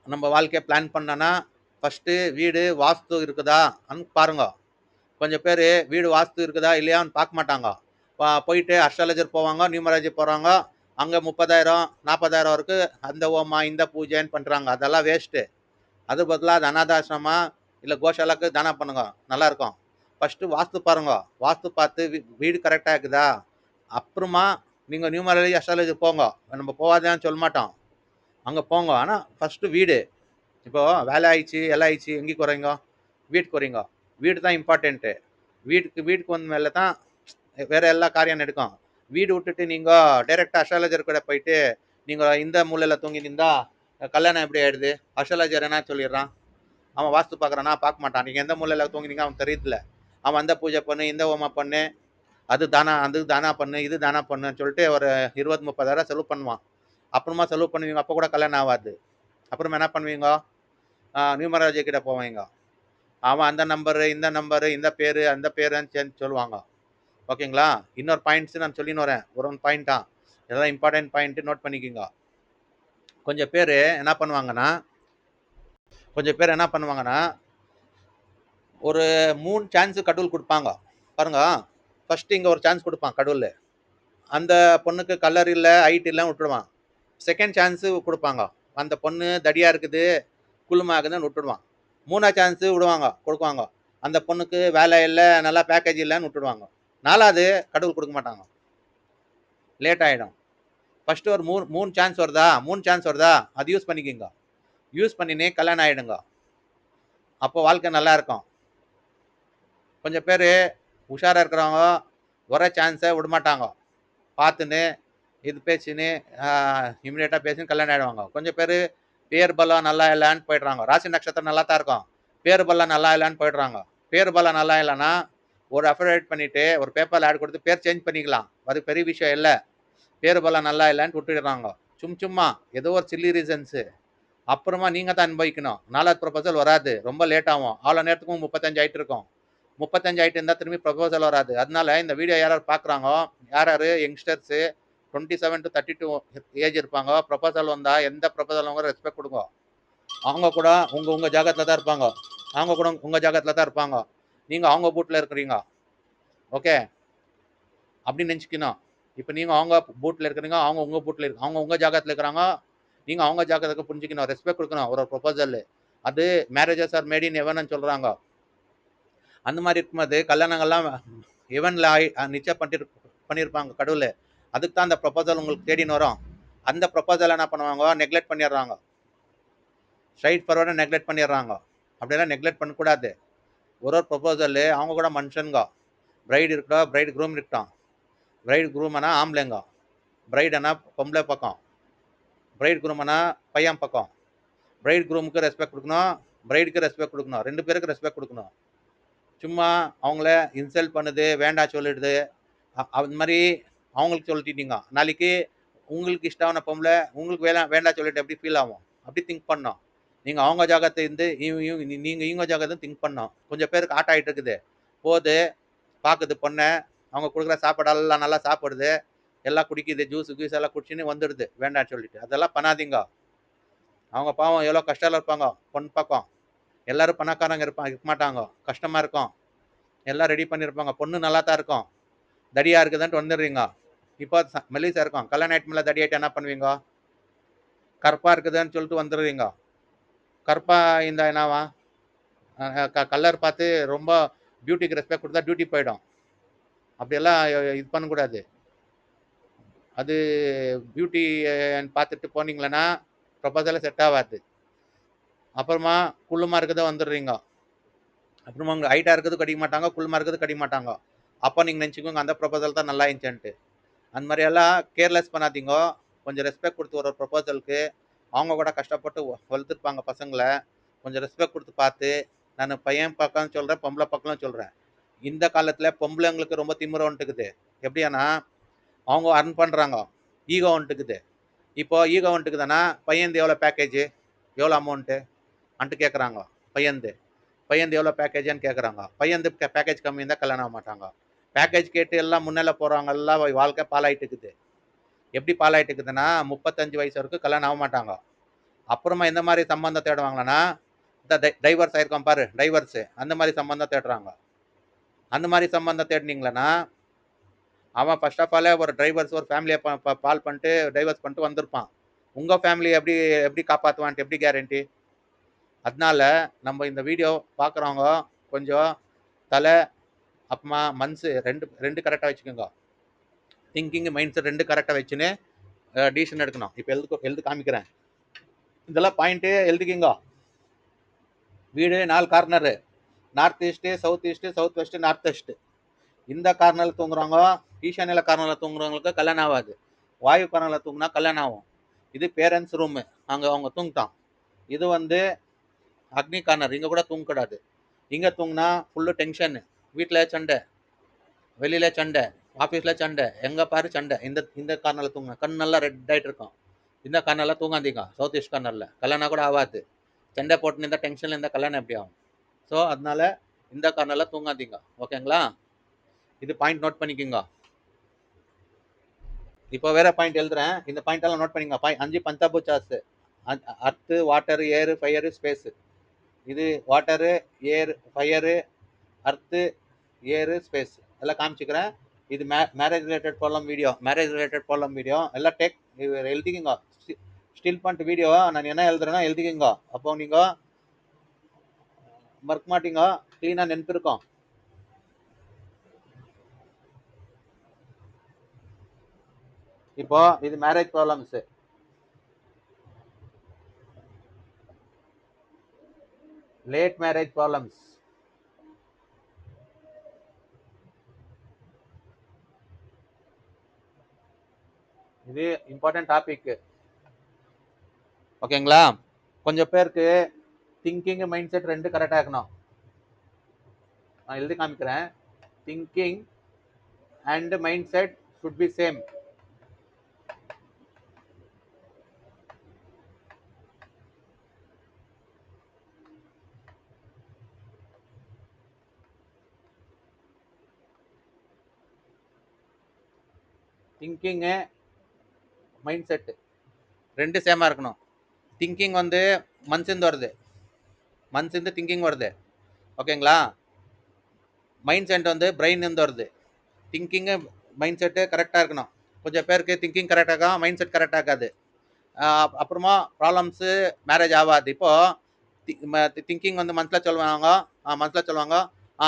Speaker 1: நம்ம வாழ்க்கையை பிளான் பண்ணனா, ஃபர்ஸ்ட் வீடு வாஸ்து இருக்குதா பாருங்க. கொஞ்சம் பேர் வீடு வாஸ்து இருக்குதா இல்லையான்னு பார்க்க மாட்டாங்க. போயிட்டு அஸ்ட்ராலஜர் போவாங்க, நியூமராலஜி போறாங்க. அங்க 30,000 40,000 இருக்கு. அந்த ஓமா இந்த பூஜைன்னு பண்றாங்க. அதெல்லாம் வேஸ்ட்டு. அது பதிலாக அது அனாதாசிரமா இல்லை கோஷாலாக்கு தானம் பண்ணுங்க, நல்லா இருக்கும். ஃபர்ஸ்ட் வாஸ்து பாருங்க. வாஸ்து பார்த்து வீடு கரெக்டாக இருக்குதா, அப்புறமா நீங்கள் நியூமராலஜி அஸ்ட்ராலஜி போங்க. நம்ம போகாதான்னு சொல்ல மாட்டோம், அங்கே போங்க. ஆனால் ஃபர்ஸ்ட் வீடு. இப்போ வேலை ஆயிடுச்சு எல்லாம் ஆயிடுச்சு, எங்கே குறைங்க, வீட்டுக்கு குறைங்க. வீடு தான் இம்பார்ட்டண்ட்டு. வீட்டுக்கு வந்த மேலே தான் வேற எல்லா காரியம் நடக்கும். வீடு விட்டுட்டு நீங்கள் டைரெக்டாக அஸ்ட்ராலஜர் கூட போயிட்டு நீங்கள் இந்த மூலையில் தூங்கி நின்றா கல்யாணம் எப்படி ஆயிடுது? அஸ்ட்ராலஜர் என்ன சொல்லிடுறான், அவன் வாஸ்து பார்க்குறானா பார்க்க மாட்டான். நீங்கள் எந்த மூலையில் தூங்கினீங்க அவன் தெரியுதுல. அவன் அந்த பூஜை பண்ணு, இந்த ஹோமா பண்ணு, அது தானா பண்ணு, இது தானா பண்ணுன்னு சொல்லிட்டு ஒரு 20-30,000 செலவு பண்ணுவான். அப்புறமா செலவு பண்ணுவீங்க, அப்போ கூட கல்யாணம் ஆகாது. அப்புறமா என்ன பண்ணுவீங்க, நியூமராலஜி கிட்ட போவீங்க. அவன் அந்த நம்பரு இந்த நம்பரு இந்த பேர் அந்த பேருன்னு சேர்ந்து சொல்லுவாங்க. ஓகேங்களா? இன்னொரு பாயிண்ட்ஸ் நான் சொல்லின்னு வரேன். ஒரு பாயிண்ட் தான், இதெல்லாம் இம்பார்ட்டன்ட் பாயிண்ட், நோட் பண்ணிக்கோங்க. கொஞ்சம் பேர் என்ன பண்ணுவாங்கன்னா ஒரு 3 சான்ஸ் கடவுள் கொடுப்பாங்க பாருங்க. ஃபர்ஸ்ட் இங்க ஒரு சான்ஸ் கொடுப்பான் கடவுள். அந்த பொண்ணுக்கு கலர் இல்லை ஹைட் இல்லை விட்டுடுவான். செகண்ட் சான்ஸ் கொடுப்பாங்க, அந்த பொண்ணு தடியா இருக்குது குளுமாகுதுன்னு விட்டுடுவான். 3ஆவது சான்ஸ் கொடுக்குவாங்க, அந்த பொண்ணுக்கு வேலை இல்லை நல்லா பேக்கேஜ் இல்லைன்னு விட்டுடுவாங்க. 4ஆவது கடவுள் கொடுக்க மாட்டாங்க, லேட் ஆகிடும். ஃபர்ஸ்ட் ஒரு மூணு சான்ஸ் வருதா அது யூஸ் பண்ணிக்கோங்க. யூஸ் பண்ணினே கல்யாணம் ஆகிடுங்க. அப்போ வாழ்க்கை நல்லா இருக்கும். கொஞ்சம் பேர் உஷாராக இருக்கிறவங்க ஒரே சான்ஸை விடமாட்டாங்க, பார்த்துன்னு இது பேசின்னு இம்மிடியேட்டாக பேசின்னு கல்யாணம் ஆகிடுவாங்க. கொஞ்சம் பேர் பேர் பலம் நல்லா இல்லைன்னு போயிடுறாங்க. ராசி நட்சத்திரம் நல்லா தான் இருக்கும், பேர் பலம் நல்லா இல்லைன்னு போயிடுறாங்க. பேர் பலம் நல்லா இல்லைன்னா ஒரு அஃபிடேவிட் பண்ணிவிட்டு ஒரு பேப்பரில் ஆட் கொடுத்து பேர் சேஞ்ச் பண்ணிக்கலாம், அது பெரிய விஷயம் இல்லை. பேர் பலம் நல்லா இல்லைன்னு விட்டுடுறாங்க சும்மா ஏதோ ஒரு சில்லி ரீசன்ஸு. அப்புறமா நீங்கள் தான் அனுபவிக்கணும். 4வது ப்ரொபோசல் வராது, ரொம்ப லேட் ஆகும். அவ்வளோ நேரத்துக்கும் 35 ஆகிட்டு இருக்கும். 35 ஆகிட்டு இருந்தால் திரும்பி ப்ரொபோசல் வராது. அதனால இந்த வீடியோ யார் பார்க்குறாங்க, யார் யங்ஸ்டர்ஸு 27 to 32 ஏஜ் இருப்பாங்க, ப்ரொபோசல் வந்தால் எந்த ப்ரொபோசல் அவங்க ரெஸ்பெக்ட் கொடுங்க. அவங்க கூட உங்கள் ஜாகத்தில் தான் இருப்பாங்க. அவங்க கூட உங்கள் ஜாகத்தில் தான் இருப்பாங்க. நீங்கள் அவங்க பூட்டில் இருக்கிறீங்க. ஓகே, அப்படி நினச்சிக்கணும். இப்போ நீங்கள் அவங்க பூட்டில் இருக்கிறீங்க, அவங்க உங்கள் பூட்டில் இருக்கு, அவங்க உங்கள் ஜாகத்தில் இருக்கிறாங்க, நீங்கள் அவங்க ஜாகத்துக்கு புரிஞ்சுக்கணும், ரெஸ்பெக்ட் கொடுக்கணும். ஒரு ப்ரொபோசல் அது marriages R made in heaven சொல்கிறாங்க. அந்த மாதிரி இருக்கும்போது கல்யாணங்கள்லாம் ஹெவனில் நிச்சயம் பண்ணியிருப்பாங்க கடவுள். அதுக்கு தான் அந்த ப்ரொபோசல் உங்களுக்கு தேடின்னு வரும். அந்த ப்ரொபோசல் என்ன பண்ணுவாங்க, நெக்லெக்ட் பண்ணிடுறாங்க. ஸ்ட்ரைட் ஃபார்வர்டாக நெக்லெக்ட் பண்ணிடுறாங்க. அப்படியெல்லாம் நெக்லெக்ட் பண்ணக்கூடாது. ஒரு ப்ரொபோசல் அவங்க கூட மனுஷனுங்க. பிரைடு இருக்கட்டும், பிரைடு க்ரூம் இருக்கட்டும். பிரைடு க்ரூம்னா ஆம்பளைங்க, பிரைடுனா பொம்பளை பக்கம், பிரைடு க்ரூம்னா பையன் பக்கம். பிரைட் க்ரூமுக்கு ரெஸ்பெக்ட் கொடுக்கணும், பிரைடுக்கு ரெஸ்பெக்ட் கொடுக்கணும், 2 பேருக்கு ரெஸ்பெக்ட் கொடுக்கணும். சும்மா அவங்கள இன்சல்ட் பண்ணுது, வேண்டா சொல்லிடுது, அந்த மாதிரி அவங்களுக்கு சொல்லிட்டீங்க. நாளைக்கு உங்களுக்கு இஷ்டமான பொம்பளை உங்களுக்கு வேண்டா சொல்லிட்டு எப்படி ஃபீல் ஆகும்? அப்படி திங்க் பண்ணோம். நீங்கள் அவங்க ஜாகத்தை இருந்து நீங்கள் இவங்க ஜாகத்தை திங்க் பண்ணோம். கொஞ்சம் பேருக்கு ஆட் ஆகிட்டு இருக்குது, போது பார்க்குது பொண்ணை, அவங்க கொடுக்குற சாப்பாடெல்லாம் நல்லா சாப்பிடுது, எல்லாம் குடிக்குது, ஜூஸ் எல்லாம் குடிச்சுன்னு வந்துடுது வேண்டான்னு சொல்லிட்டு. அதெல்லாம் பண்ணாதீங்க. அவங்க பாவம் எவ்வளோ கஷ்டம் இருப்பாங்க. பொண்ணு பக்கம் எல்லாரும் பணக்காரங்க இருக்க மாட்டாங்க, கஷ்டமாக இருக்கும். எல்லாம் ரெடி பண்ணியிருப்பாங்க, பொண்ணு நல்லா தான் இருக்கும், தடியாக இருக்குதுன்ட்டு வந்துடுறீங்க. இப்போ மெலிசா இருக்கும், கல்யாணம் ஆயிட்டு மேலே தடி ஆகிட்டு என்ன பண்ணுவீங்க? கருப்பாக இருக்குதுன்னு சொல்லிட்டு வந்துடுறீங்க. கருப்பாக இந்த என்னவா கலர் பார்த்து ரொம்ப பியூட்டிக்கு ரெஸ்பெக்ட் கொடுத்தா டியூட்டி போயிடும். அப்படியெல்லாம் இது பண்ணக்கூடாது. அது பியூட்டி பார்த்துட்டு போனீங்களன்னா ப்ரொபோசலே செட் ஆகாது. அப்புறமா குள்ளமா இருக்கிறத வந்துடுறீங்க. அப்புறமா உங்க ஹைட்டா இருக்கிறது கிடைக்க மாட்டாங்க, குள்ளமா இருக்கிறது கிடைக்க மாட்டாங்க. அப்போ நீங்க நினைச்சுக்கோங்க அந்த ப்ரொபோசல் தான் நல்லா இருந்துச்சுன்ட்டு. அந்த மாதிரி எல்லாம் கேர்லெஸ் பண்ணாதீங்க. கொஞ்சம் ரெஸ்பெக்ட் கொடுத்து ஒரு ப்ரொபோசலுக்கு அவங்க கூட கஷ்டப்பட்டு வளர்த்துருப்பாங்க பசங்களை. கொஞ்சம் ரெஸ்பெக்ட் கொடுத்து பார்த்து, நான் பையன் பக்கம் சொல்றேன், பொம்பளை பக்கம் சொல்றேன். இந்த காலத்துல பொம்பளைங்களுக்கு ரொம்ப திமிரம் வந்துட்டுக்குது. எப்படியானா அவங்க அர்ன் பண்றாங்க, ஈகோ வந்துட்டுக்குது. இப்போ ஈகோ வந்துட்டுக்குதுன்னா பையன் எவ்வளோ பேக்கேஜ், எவ்வளோ அமௌண்ட்டு அன்ட்டு கேட்குறாங்க. பையன் எவ்வளோ பேக்கேஜ்னு கேட்குறாங்க. பையன் பேக்கேஜ் கம்மி இருந்தால் கல்யாணம் ஆக மாட்டாங்க. பேக்கேஜ் கேட்டு எல்லாம் முன்னில போகிறவங்க எல்லாம் வாழ்க்கை பாலாயிட்டு இருக்குது. எப்படி பாலாயிட்டு இருக்குதுன்னா 35 வயசு வரைக்கும் கல்யாணம் ஆக மாட்டாங்க. அப்புறமா எந்த மாதிரி சம்பந்தம் தேடுவாங்களன்னா, இந்த டைவர்ஸ் ஆயிருக்கோம் பாரு, டைவர்ஸு, அந்த மாதிரி சம்பந்தம் தேடுறாங்க. அந்த மாதிரி சம்பந்தம் தேடினீங்களன்னா அவன் ஃபர்ஸ்ட் ஆஃப் ஆலே ஒரு டிரைவர்ஸ் ஒரு ஃபேமிலியை பால் பண்ணிட்டு டைவர்ஸ் பண்ணிட்டு வந்திருப்பான். உங்க ஃபேமிலி எப்படி எப்படி காப்பாற்றுவான்ட்டு எப்படி கேரண்டி? அதனால நம்ம இந்த வீடியோ பார்க்குறவங்க கொஞ்சம் தலை அப்புறமா மனசு ரெண்டு ரெண்டு கரெக்டாக வச்சுக்கோங்க. திங்கிங் மைண்ட் செட் ரெண்டு கரெக்டாக வச்சுன்னு டிசிஷன் எடுக்கணும். இப்போ எழுது காமிக்கிறேன். இதெல்லாம் பாயிண்ட்டு எழுதிக்கிங்க. வீடு 4 corner, north east, south east, south west, north west. இந்த கார்னரில் தூங்குறவங்க ஈசானியில் கார்னரில் தூங்குறவங்களுக்கு கல்யாணம் ஆகாது. வாயு கார்னரில் தூங்கினா கல்யாணம் ஆகும். இது பேரண்ட்ஸ் ரூமு, அங்கே அவங்க தூங்கிட்டான். இது வந்து அக்னி கார்னர், இங்கே கூட தூங்கக்கூடாது. இங்கே தூங்கினா ஃபுல்லு டென்ஷன். வீட்டில் சண்டை, வெளியில் சண்டை, ஆஃபீஸில் சண்டை, எங்கே பாரு சண்டை. இந்த கார்னரில் தூங்க கண்ணெல்லாம் ரெட் ஆகிட்டு இருக்கும். இந்த கார்னரில் தூங்காதீங்க. சவுத் ஈஸ்ட் கார்னரில் கல்யாணம் கூட ஆகாது. சண்டை போட்டுன்னு இருந்தால் டென்ஷனில் இருந்தால் கல்யாணம் எப்படி ஆகும்? ஸோ அதனால இந்த கார்னரில் தூங்காதீங்க. ஓகேங்களா? இது பாயிண்ட் நோட் பண்ணிக்கோங்க. இப்போ வேற பாயிண்ட் எழுதுறேன். இந்த பாயிண்ட் எல்லாம் நோட் பண்ணிங்க. 5 பஞ்சபூச்சாஸ்: அர்த்து, வாட்டரு, ஏரு, ஃபயரு, ஸ்பேஸ். இது வாட்டரு, ஏர், ஃபயரு, அர்த்து, ஏரு, ஸ்பேஸ் எல்லாம் காமிச்சுக்கிறேன். இது மேரேஜ் ரிலேட்டட் ப்ராப்ளம் வீடியோ எல்லாம் டேக் எழுதிக்கிங்க. ஸ்டில் பண்ணிட்டு வீடியோ நான் என்ன எழுதுறேன்னா எழுதிக்கிங்க. அப்போ நீங்க மறக்க மாட்டீங்க, கிளீனா நெனப்பு இருக்கும். இப்போ இது marriage problems, late marriage problems. இது இம்பார்ட்டன்ட் டாபிக். ஓகேங்களா? கொஞ்சம் பேருக்கு திங்கிங் மைண்ட் செட் ரெண்டு கரெக்டாக இருக்கணும். நான் எழுதி காமிக்கிறேன். Thinking and mind set should be same. Thinking mind set ரெண்டு சேமாக இருக்கணும். திங்கிங் வந்து மனசுந்து வருது, மனசுந்து திங்கிங் வருது. ஓகேங்களா? மைண்ட் செட் வந்து பிரெயின் இருந்து வருது. திங்கிங்கு மைண்ட் செட்டு கரெக்டாக இருக்கணும். கொஞ்சம் பேருக்கு திங்கிங் கரெக்டாக இருக்கும், மைண்ட் செட் கரெக்டாக இருக்காது. அப்புறமா ப்ராப்ளம்ஸு மேரேஜ் ஆகாது. இப்போது திங்கிங் வந்து மனசில் சொல்லுவாங்க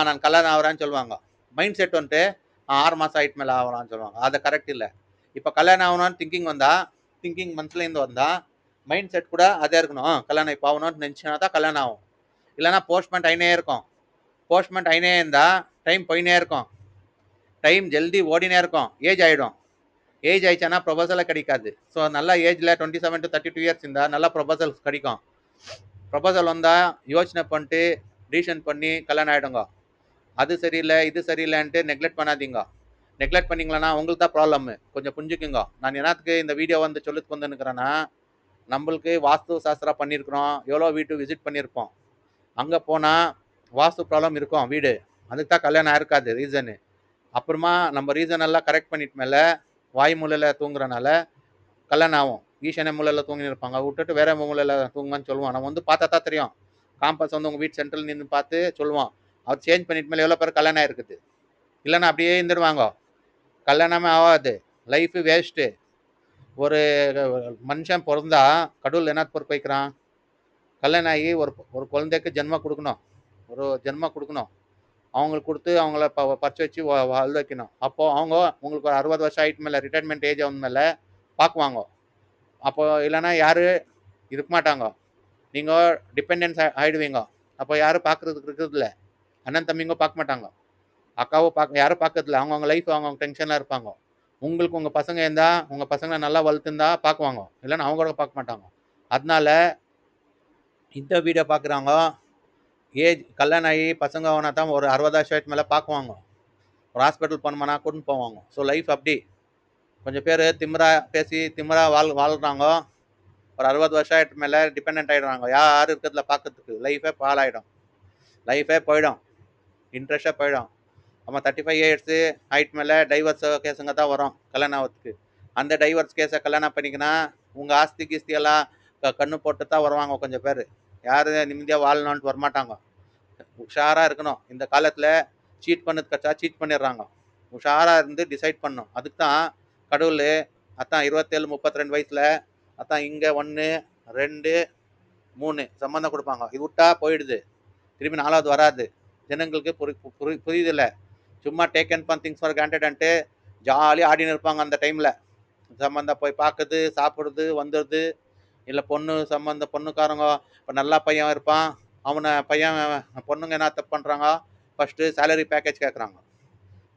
Speaker 1: நான் கல்யாணம் ஆகிறேன்னு சொல்லுவாங்க. மைண்ட் செட் வந்துட்டு 6 மாதம் ஆகிட்டு மேலே ஆகலான்னு சொல்லுவாங்க. அது கரெக்ட் இல்லை. இப்போ கல்யாணம் ஆகணும்னு திங்கிங் வந்தால், திங்கிங் மனசுலேருந்து வந்தால் மைண்ட் செட் கூட அதே இருக்கணும். கல்யாணம் இப்போ ஆகணும்னு நினச்சினா தான் கல்யாணம் ஆகும். இல்லைனா போஸ்ட்மெண்ட் ஆகினே இருக்கும். போஸ்ட்மெண்ட் ஆகினே இருந்தால் டைம் போயினே இருக்கும். டைம் ஜல்தி ஓடினே இருக்கும். ஏஜ் ஆகிடும். ஏஜ் ஆயிடுச்சுன்னா ப்ரொபோசலே கிடைக்காது. ஸோ நல்லா ஏஜில் 27 to 32 இயர்ஸ் இருந்தால் நல்லா ப்ரொபோசல்ஸ் கிடைக்கும். ப்ரொபோசல் வந்தால் யோசனை பண்ணிட்டு டிசிஷன் பண்ணி கல்யாணம் ஆகிடுங்க. அது சரியில்லை இது சரியில்லைன்ட்டு நெக்லெக்ட் பண்ணாதீங்க. நெக்லெக்ட் பண்ணிங்களன்னா உங்களுக்கு தான் ப்ராப்ளம்மு. கொஞ்சம் புரிஞ்சுக்குங்க. நான் என்னத்துக்கு இந்த வீடியோ வந்து சொல்லிட்டு வந்துன்னுக்கிறேன்னா, நம்மளுக்கு வாஸ்து சாஸ்திரம் பண்ணியிருக்கிறோம், எவ்வளோ வீட்டு விசிட் பண்ணியிருப்போம். அங்கே போனால் வாஸ்து ப்ராப்ளம் இருக்கும் வீடு, அதுக்கு தான் கல்யாணம் ஆயிருக்காது ரீசனு. அப்புறமா நம்ம ரீசன் எல்லாம் கரெக்ட் பண்ணிட்டு மேலே வாய் மூலையில் தூங்குறனால கல்யாணம் ஆகும். ஈசானிய மூலையில் தூங்கி இருப்பாங்க, விட்டுட்டு வேற மூலையில் தூங்குவான்னு சொல்லுவான். நம்ம வந்து பார்த்தா தான் தெரியும். காம்பஸ் வந்து உங்கள் வீட்டு சென்ட்ரல் நின்று பார்த்து சொல்லுவான். அவர் சேஞ்ச் பண்ணிட்டு மேலே எவ்வளோ பேர் கல்யாணம் ஆயிருக்குது. இல்லைன்னா அப்படியே இருந்துடுவாங்க, கல்யாணமே ஆகாது, லைஃபு வேஸ்ட்டு. ஒரு மனுஷன் பிறந்தா கடவுள் என்ன பொறுப்பு வைக்கிறான்? கல்யாணம் ஆகி ஒரு குழந்தைக்கு ஜென்மம் கொடுக்கணும், ஒரு ஜென்மம் கொடுக்கணும். அவங்களுக்கு கொடுத்து அவங்கள பறிச்சு வச்சு வாழ வைக்கணும். அப்போது அவங்க உங்களுக்கு ஒரு 60 வருஷம் ஆகிட்டு மேலே ரிட்டைர்மெண்ட் ஏஜ் ஆகும் மேலே பார்க்குவாங்க. அப்போ இல்லைன்னா யார் இருக்க மாட்டாங்க. நீங்க டிபெண்டன்ஸ் ஆயிடுவீங்க. அப்போ யாரும் பார்க்கறதுக்கு இருக்கிறதில்ல. அண்ணன் தம்பிங்க பார்க்க மாட்டாங்க. அக்காவோ யாரும் பார்க்கறதில்ல. அவங்கவங்க லைஃப் அவங்கவங்க டென்ஷன்ல இருப்பாங்க. உங்களுக்கு உங்க பசங்க இருந்தா, உங்க பசங்கள நல்லா வளர்த்துருந்தா பார்க்குவாங்க. இல்லன்னா அவங்க கூட பார்க்க மாட்டாங்க. அதனால இந்த வீடியோ பார்க்குறவங்க கல்யாணம் ஆகி பசங்க ஆனா தான் ஒரு 60 வருஷம் மேல பார்க்குவாங்க. ஒரு ஹாஸ்பிட்டல் போனோம்னா கூட்டின்னு போவாங்க. ஸோ லைஃப் அப்படி. கொஞ்சம் பேர் திமிரா பேசி திமிரா வாழ்றாங்க. ஒரு 60 வருஷம் ஆயிட்டு மேல டிபெண்டன்ட் ஆயிடுறாங்க. யாரும் இருக்கிறதுல பார்க்கறதுக்கு. லைஃபே பாழாயிடும். லைஃபே போயிடும். இன்ட்ரெஸ்டே போயிடும். நம்ம 35 இயர்ஸ் ஹைட் மேல டைவர்ஸ் கேஸுங்க தான் வரும் கல்யாணம் ஆகிறதுக்கு. அந்த டைவர்ஸ் கேஸை கல்யாணம் பண்ணிக்கினா உங்க ஆஸ்தி கீஸ்தி எல்லாம் கண்ணு போட்டு தான் வருவாங்க கொஞ்சம் பேர். யாரும் நிம்மதியாக வாழணும்னு வரமாட்டாங்க. உஷாரா இருக்கணும். இந்த காலத்துல சீட் பண்ணது கச்சா சீட் பண்ணிடுறாங்க. உஷாரா இருந்து டிசைட் பண்ணும். அதுக்கு தான் கடவுள் அதான் 27 32 வயசுல அதான் இங்க 1 2 3 சம்பந்தம் கொடுப்பாங்க. இது விட்டா போயிடுது. திரும்பி 4வது வராது. ஜனங்களுக்கு புரியுதில்ல. சும்மா taking things for granted ஜாலியாக ஆடின்னு இருப்பாங்க அந்த டைம்ல. சம்பந்தம் போய் பார்க்குறது, சாப்பிடுறது, வந்துடுது. இல்லை பொண்ணுக்காரங்க இப்போ நல்லா பையன் இருப்பான். அவனை பையன் பொண்ணுங்க என்ன தப்பு பண்ணுறாங்க, ஃபஸ்ட்டு சேலரி பேக்கேஜ் கேட்குறாங்க.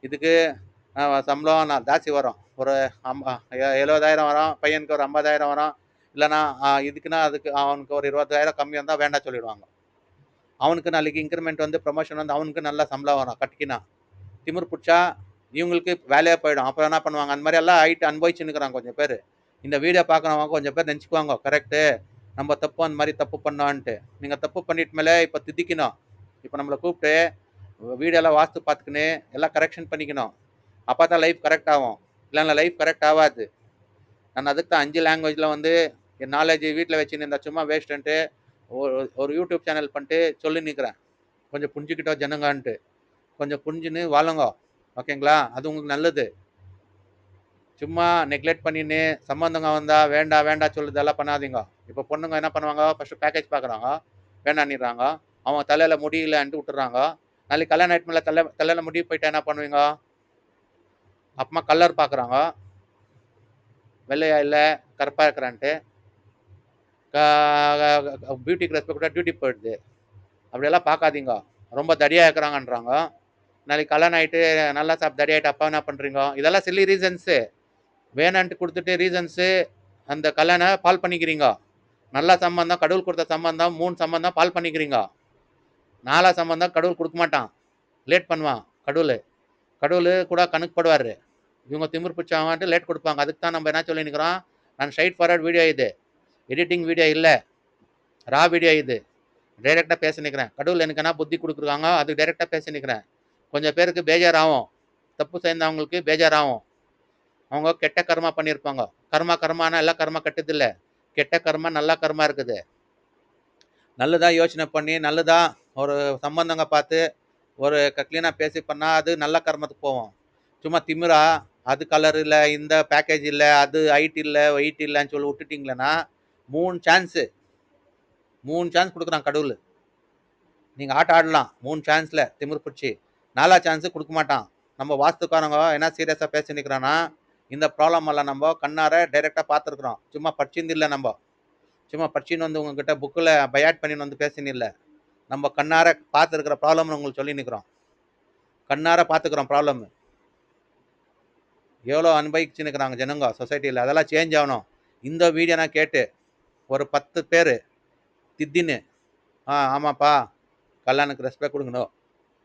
Speaker 1: இதுக்கு சம்பளம் ஜாஸ்தி வரும். ஒரு 70,000 வரும், பையனுக்கு ஒரு 50,000 வரும். இல்லைனா இதுக்குன்னா அதுக்கு அவனுக்கு ஒரு 20,000 கம்மியாக இருந்தால் வேண்டாம் சொல்லிடுவாங்க. அவனுக்கு நாளைக்கு இன்க்ரிமெண்ட் வந்து ப்ரொமோஷன் வந்து அவனுக்கு நல்லா சம்பளம் வரும் கட்டிக்கினா. திமிர் பிடிச்சா இவங்களுக்கு வேலையாக போயிடும். அப்புறம் என்ன பண்ணுவாங்க, அந்த மாதிரி எல்லாம் ஆயிட்டு அனுபவிச்சுன்னுக்குறாங்க கொஞ்சம் பேர். இந்த வீடியோ பார்க்குறவங்க கொஞ்சம் பேர் நினச்சிக்குவாங்க கரெக்டு, நம்ம தப்பு அந்த மாதிரி தப்பு பண்ணோன்ட்டு. நீங்கள் தப்பு பண்ணிட்டு மேலே இப்போ திதிக்கணும். இப்போ நம்மளை கூப்பிட்டு வீடியோலாம் வாஸ்து பார்த்துக்கின்னு எல்லாம் கரெக்ஷன் பண்ணிக்கணும். அப்போ தான் லைஃப் கரெக்ட் ஆகும். இல்லைன்னா லைஃப் கரெக்ட் ஆகாது. நான் அதுக்கு தான் 5 லாங்குவேஜில் வந்து என் நாலேஜ் வீட்டில் வச்சுன்னு இருந்தால் சும்மா வேஸ்ட்டுன்ட்டு ஒரு யூடியூப் சேனல் பண்ணிட்டு சொல்லி நிற்கிறேன். கொஞ்சம் புரிஞ்சுக்கிட்டோம் ஜனங்கன்ட்டு. கொஞ்சம் புரிஞ்சுன்னு வாழுங்க. ஓகேங்களா? அது உங்களுக்கு நல்லது. சும்மா நெக்லெக்ட் பண்ணின்னு சம்பந்தங்க வந்தால் வேண்டாம் சொல்லுறதெல்லாம் பண்ணாதீங்க. இப்போ பொண்ணுங்க என்ன பண்ணுவாங்க, ஃபஸ்ட்டு பேக்கேஜ் பார்க்குறாங்க, வேண்டான்னிடுறாங்க. அவங்க தலையில் முடியலன்ட்டு விட்டுறாங்க. நாளைக்கு கல்யாணம் ஆகிட்டு மேலே தலையில் முடி போயிட்டா என்ன பண்ணுவீங்க? அப்புறமா கலர் பார்க்குறாங்க, வெள்ளையா இல்லை கருப்பாக இருக்கிறான்ட்டு. பியூட்டிக்கு ரெஸ்பெக்டாக டியூட்டி போயிடுது. அப்படியெல்லாம் பார்க்காதீங்க. ரொம்ப தடியாக இருக்கிறாங்கன்றாங்க. நாளைக்கு கல்யாணம் ஆகிட்டு நல்லா தடி ஆகிட்டு அப்பா என்ன பண்ணுறீங்க? இதெல்லாம் சில்லி ரீசன்ஸு. வேணான்ட்டு கொடுத்துட்டு ரீசன்ஸு அந்த கல்யாணம் பால் பண்ணிக்கிறீங்க. நல்ல சம்பந்தம், கடவுள் கொடுத்த சம்பந்தம், 3 சம்பந்தம் பால் பண்ணிக்கிறீங்க. 4 சம்பந்தம் கடவுள் கொடுக்க மாட்டான், லேட் பண்ணுவான். கடவுள் கூட கணக்கு போடுவார். இவங்க திமிர் பிடிச்சவங்கட்டு லேட் கொடுப்பாங்க. அதுக்கு தான் நம்ம என்ன சொல்லி நிற்கிறோம், நான் ஸ்ட்ரைட் ஃபார்வர்ட் வீடியோ இது, எடிட்டிங் வீடியோ இல்லை, ரா வீடியோ இது. டைரெக்டாக பேச நிற்கிறேன். கடவுள் எனக்கு என்ன புத்தி கொடுக்குறாங்க அதுக்கு டைரெக்டாக பேச நிற்கிறேன். கொஞ்சம் பேருக்கு பேஜாராகும், தப்பு செய்தவங்களுக்கு பேஜாராகும். அவங்க கெட்ட கர்மா பண்ணியிருப்பாங்க. கர்மானா எல்லாம் கர்மா கெட்டதில்லை. கெட்ட கர்மா நல்ல கர்மா இருக்குது. நல்லதா யோசனை பண்ணி நல்லதா ஒரு சம்பந்தங்க பார்த்து ஒரு க்ளீனாக பேசி பண்ணால் அது நல்ல கர்மத்துக்கு போவோம். சும்மா திமிரா அது கலர் இல்லை, இந்த பேக்கேஜ் இல்லை, அது ஹைட் இல்லை, வெயிட் இல்லைன்னு சொல்லி விட்டுட்டிங்களேன்னா 3 சான்ஸ் கொடுக்குறான் கடவுள். நீங்கள் ஆடலாம் 3 சான்ஸில் திமிர் பிடிச்சி. 4 சான்ஸு கொடுக்க மாட்டான். நம்ம வாஸ்துக்காரங்க என்ன சீரியஸாக பேசி நிற்கிறான்னா, இந்த ப்ராப்ளம் எல்லாம் நம்ம கண்ணார டைரெக்டாக பார்த்துருக்குறோம். சும்மா படிச்சிருந்து இல்லை, நம்ம சும்மா படிச்சின்னு வந்து உங்ககிட்ட புக்கில் பயாட் பண்ணின்னு வந்து பேசின்னு இல்லை. நம்ம கண்ணார பார்த்துருக்கிற ப்ராப்ளம்னு உங்களுக்கு சொல்லி நிற்கிறோம். கண்ணார பார்த்துக்கிறோம் ப்ராப்ளம். எவ்வளோ அனுபவிச்சுன்னுக்கிறாங்க ஜனங்க சொசைட்டியில். அதெல்லாம் சேஞ்ச் ஆகணும். இந்த வீடியோ நான் கேட்டு ஒரு 10 பேர் தித்தின்னு ஆமாப்பா கல்யாணுக்கு ரெஸ்பெக்ட் கொடுக்கணும்,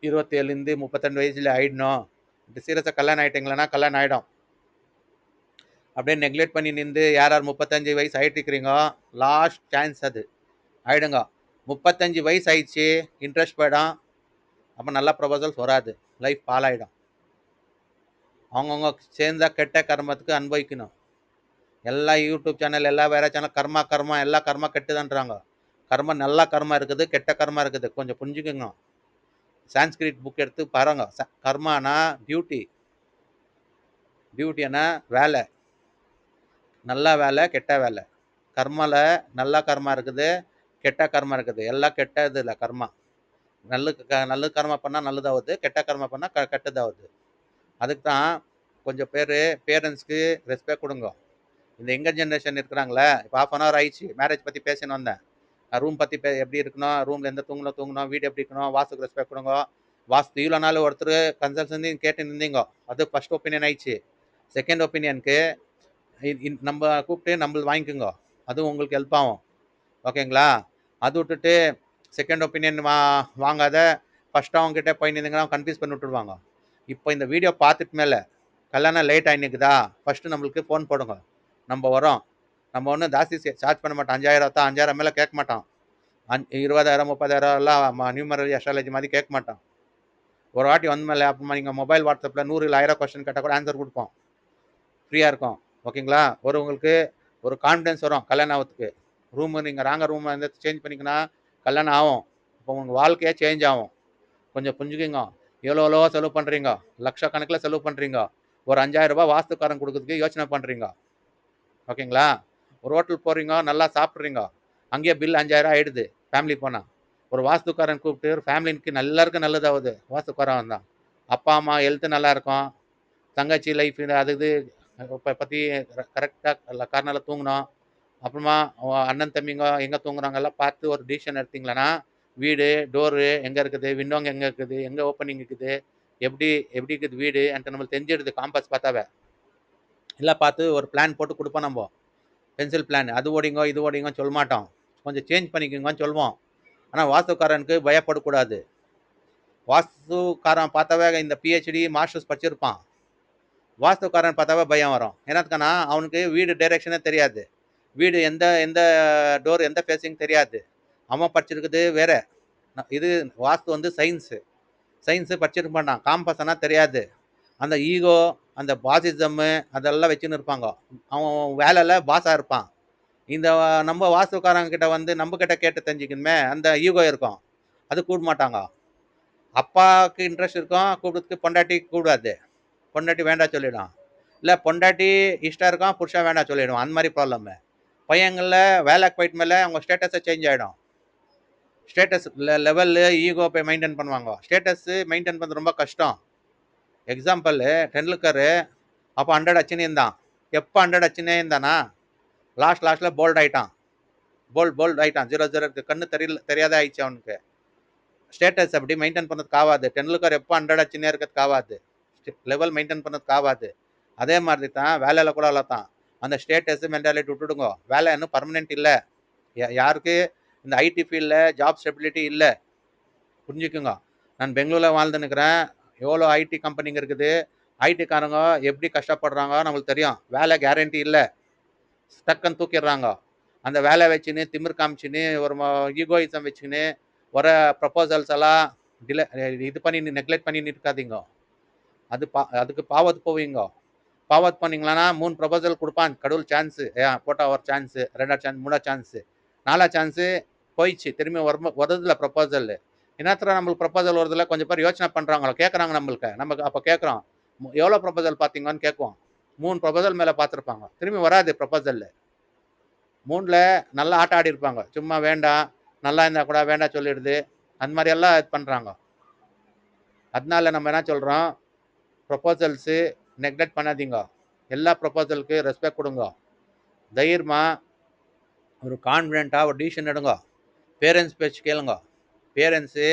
Speaker 1: 27 32 வயசுல ஆயிடணும், சீரியஸாக கல்யாணம் ஆகிட்டிங்களன்னா கல்யாணம் ஆகிடும். அப்படியே நெக்லெக்ட் பண்ணி நின்று யார் 35 வயசு ஆகிட்டு இருக்கிறீங்க, லாஸ்ட் சான்ஸ் அது ஆகிடுங்க. 35 வயசு ஆயிடுச்சு, இன்ட்ரெஸ்ட் போயிடும். அப்போ நல்ல ப்ரொபோசல்ஸ் வராது, லைஃப் பாலாயிடும். அவங்கவுங்க சேர்ந்தா கெட்ட கர்மத்துக்கு அனுபவிக்கணும். எல்லா யூடியூப் சேனல் எல்லாம் வேற சேனல் கர்மா எல்லா கர்மா கெட்டுதான்றாங்க. கர்மா நல்ல கர்மா இருக்குது, கெட்ட கர்மா இருக்குது. கொஞ்சம் புரிஞ்சுக்குங்க. சான்ஸ்கிரிட் புக் எடுத்து பாருங்க. கர்மானா டியூட்டினா வேலை, நல்ல வேலை கெட்ட வேலை. கர்மால நல்ல கர்மா இருக்குது, கெட்ட கர்மா இருக்குது. எல்லாம் கெட்டது இல்லை கர்மா. நல்ல கர்மா பண்ணால் நல்லதாகுது, கெட்ட கர்மா பண்ணால் கெட்டதாகுது. அதுக்கு தான் கொஞ்சம் பேர் பேரண்ட்ஸ்க்கு ரெஸ்பெக்ட் கொடுங்க. இந்த யங்கர் ஜெனரேஷன் இருக்கிறாங்களே, இப்போ ஹாஃப் அன் ஹவர் ஆயிடுச்சு, மேரேஜ் பற்றி பேசின்னு வந்தேன். ரூம் பற்றி எப்படி இருக்கணும், ரூமில் எந்த தூங்கணும், வீடு எப்படி இருக்கணும், வாஸ்துக்கு ரெஸ்பெக்ட் கொடுங்க. வாஸ்து இவ்வளோ நாள் ஒருத்தர் கன்சல்டன்சி கேட்டு நின்றீங்க, அது ஃபர்ஸ்ட் ஒப்பீனியன் ஆயிடுச்சு. செகண்ட் ஒப்பீனியனுக்கு நம்ம கூப்பிட்டு நம்மளது வாங்கிக்கோங்க, அதுவும் உங்களுக்கு ஹெல்ப் ஆகும். ஓகேங்களா? அது விட்டுட்டு செகண்ட் ஒப்பீனியன் வாங்காத ஃபர்ஸ்ட் அவங்க கிட்டே போய் நின்றீங்கன்னா கன்ஃபியூஸ் பண்ணி விட்டுருவாங்க. இப்போ இந்த வீடியோ பார்த்துட்டு மேலே கல்யாணம் லேட் ஆகினுக்குதா, ஃபஸ்ட்டு நம்மளுக்கு ஃபோன் போடுங்க, நம்ம வரோம். நம்ம ஒன்றும் ஜாஸ்தி சார்ஜ் பண்ண மாட்டோம். 5000 தான், 5000 மேலே கேட்க மாட்டோம். 20,000 30,000 எல்லாம் நியூமரல் அஸ்ட்ராலஜி மாதிரி கேட்க மாட்டோம். ஒரு வாட்டி வந்து மேலே அப்புறமா நீங்கள் மொபைல் வாட்ஸ்அப்பில் 100 இல்லை 1000 கொஸ்டின் கேட்டால் கூட ஆன்சர் கொடுப்போம், ஃப்ரீயாக இருக்கும். ஓகேங்களா? உங்களுக்கு ஒரு கான்ஃபிடன்ஸ் வரும் கல்யாணம் ஆகிறதுக்கு. ரூமு நீங்கள் ராங்க ரூம் வந்து சேஞ்ச் பண்ணிங்கன்னா கல்யாணம் ஆகும். இப்போ உங்கள் வாழ்க்கையே சேஞ்ச் ஆகும். கொஞ்சம் புரிஞ்சுக்கிங்க. எவ்வளோ செலவு பண்ணுறீங்க, லட்சக்கணக்கில் செலவு பண்ணுறீங்க, ஒரு 5000 ரூபாய் வாஸ்துக்காரன் கொடுக்கறதுக்கு யோசனை பண்ணுறீங்க. ஓகேங்களா? ஒரு ஹோட்டல் போகிறீங்க, நல்லா சாப்பிட்றீங்க, அங்கேயே பில் 5000 ஆகிடுது ஃபேமிலி போனால். ஒரு வாஸ்துக்காரன் கூப்பிட்டு ஒரு ஃபேமிலிக்கு எல்லாருக்கும் நல்லதாகுது வாஸ்துக்காரன் தான். அப்பா அம்மா ஹெல்த்து நல்லா இருக்கும், தங்கச்சி லைஃப் அது இது பற்றி கரெக்டாக காரணம் தூங்கணும். அப்புறமா அண்ணன் தம்பிங்க எங்கே தூங்குறாங்க எல்லாம் பார்த்து ஒரு டிசிஷன் எடுத்தீங்களன்னா, வீடு டோரு எங்கே இருக்குது, விண்டோங்க எங்கே இருக்குது, எங்கே ஓப்பனிங் இருக்குது, எப்படி எப்படி இருக்குது வீடு என்கிட்ட நம்மளுக்கு தெரிஞ்சிடுது. காம்பஸ் பார்த்தாவே எல்லாம் பார்த்து ஒரு பிளான் போட்டு கொடுப்போம். நம்ம பென்சில் பிளான், அது ஓடிங்கோ இது ஓடிங்கோ சொல்ல மாட்டோம், கொஞ்சம் சேஞ்ச் பண்ணிக்கோங்கன்னு சொல்லுவோம். ஆனால் வாஸ்துக்காரனுக்கு பயப்படக்கூடாது. வாஸ்துக்காரன் பார்த்தாவே இந்த பிஹெச்டி மாஸ்டர்ஸ் படிச்சிருப்பான், வாஸ்துக்காரன் பார்த்தாவே பயம் வரும். என்னத்துக்கானா அவனுக்கு வீடு டைரெக்ஷனே தெரியாது, வீடு எந்த எந்த டோர் எந்த ஃபேஸிங் தெரியாது. அவன் படிச்சிருக்குது வேற. இது வாஸ்து வந்து சயின்ஸு படிச்சிருக்க மாட்டான், காம்பஸ்னா தெரியாது. அந்த ஈகோ அந்த பாசிசம்மு அதெல்லாம் வச்சுன்னு இருப்பாங்க. அவன் வேலையில் பாஸாக இருப்பான். இந்த நம்ம வாஸ்துக்காரங்க கிட்ட வந்து நம்ம கிட்ட கேட்டு தெரிஞ்சுக்கணுமே, அந்த ஈகோ இருக்கும், அது கூப்பிட மாட்டாங்க. அப்பாவுக்கு இன்ட்ரெஸ்ட் இருக்கும் கூப்பிடுறதுக்கு, பொண்டாட்டி கூடாது, பொண்டாட்டி வேண்டாம் சொல்லிடும். இல்லை பொண்டாட்டி இஷ்டம் இருக்கும், புருஷன் வேண்டாம் சொல்லிடும். அந்த மாதிரி ப்ராப்ளம்மு. பையங்களில் வேலைக்கு போயிட்டு மேலே அவங்க ஸ்டேட்டஸை சேஞ்ச் ஆகிடும். ஸ்டேட்டஸ் லெவலு ஈகோ போய் மெயின்டைன் பண்ணுவாங்க. ஸ்டேட்டஸு மெயின்டைன் பண்ணுறது ரொம்ப கஷ்டம். எக்ஸாம்பிள் டெண்டுல்கர் அப்போ 100 அச்சுன்னே இருந்தான். எப்போ 100 அச்சுன்னே இருந்தானா, லாஸ்ட்டில் போல்ட் ஆகிட்டான். போல்ட் ஆகிட்டான். 0-0 கண்ணு தெரியாத ஆயிடுச்சு அவனுக்கு. ஸ்டேட்டஸ் அப்படி மெயின்டைன் பண்ணுறதுக்கு ஆகாது. டெண்டுல்கர் எப்போ 100 அச்சுன்னே இருக்கிறதுக்கு ஆகாது, லெவல் மெயின்டைன் பண்ணுறதுக்கு ஆகாது. அதே மாதிரி தான் வேலையில் கூட அவ்வளோ தான். அந்த ஸ்டேட்டஸ் மென்டாலிட்டி விட்டுடுங்க. வேலை இன்னும் பர்மனெண்ட் இல்லை. யாருக்கு இந்த ஐடி ஃபீல்டில் ஜாப் ஸ்டெபிலிட்டி இல்லை, புரிஞ்சுக்குங்க. நான் பெங்களூரில் வாழ்ந்துன்னுக்கிறேன், எவ்வளோ ஐடி கம்பெனிங்க இருக்குது, ஐடிக்காரங்க எப்படி கஷ்டப்படுறாங்க நம்மளுக்கு தெரியும். வேலை கேரண்டி இல்லை, ஸ்டக்குன்னு தூக்கிடுறாங்க. அந்த வேலை வச்சுன்னு திமிர் காமிச்சின்னு ஒரு ஈகோயிசம் வச்சுக்கின்னு வர ப்ரப்போசல்ஸ் எல்லாம் இது பண்ணி நெக்லெக்ட் பண்ணி இருக்காதீங்க. அதுக்கு பாவத்து போவீங்க. பாவத் பண்ணிங்களான்னா 3 ப்ரப்போசல் கொடுப்பான் கடவுள். சான்ஸு போட்டால் ஒரு சான்ஸு, 2 சான்ஸ், 3 சான்ஸு, 4 சான்ஸு போயிடுச்சு. திரும்பி வரதில்ல ப்ரப்போசல். என்னத்துல நம்மளுக்கு ப்ரப்போசல் வருதில்ல, கொஞ்சம் பேர் யோசனை பண்ணுறாங்களோ, கேட்குறாங்க நம்மளுக்கு. நமக்கு அப்போ கேட்குறோம் எவ்வளோ ப்ரப்போசல் பார்த்தீங்கன்னு கேட்குவோம். 3 ப்ரப்போசல் மேலே பார்த்துருப்பாங்க, திரும்பி வராது ப்ரப்போசல். 3ல் நல்லா ஆட்ட ஆடி இருப்பாங்க, சும்மா வேண்டாம் நல்லா இருந்தால் கூட வேண்டாம் சொல்லிடுது, அந்த மாதிரி எல்லாம் இது பண்ணுறாங்க. அதனால நம்ம என்ன சொல்கிறோம், ப்ரப்போசல்ஸு நெக்லெக்ட் பண்ணாதீங்க. எல்லா ப்ரப்போசலுக்கு ரெஸ்பெக்ட் கொடுங்க. தைரியமாக ஒரு கான்ஃபிடென்ட்டாக ஒரு டிசிஷன் எடுங்க. பேரண்ட்ஸ் பேச்சு கேளுங்க. பேரண்ட்ஸு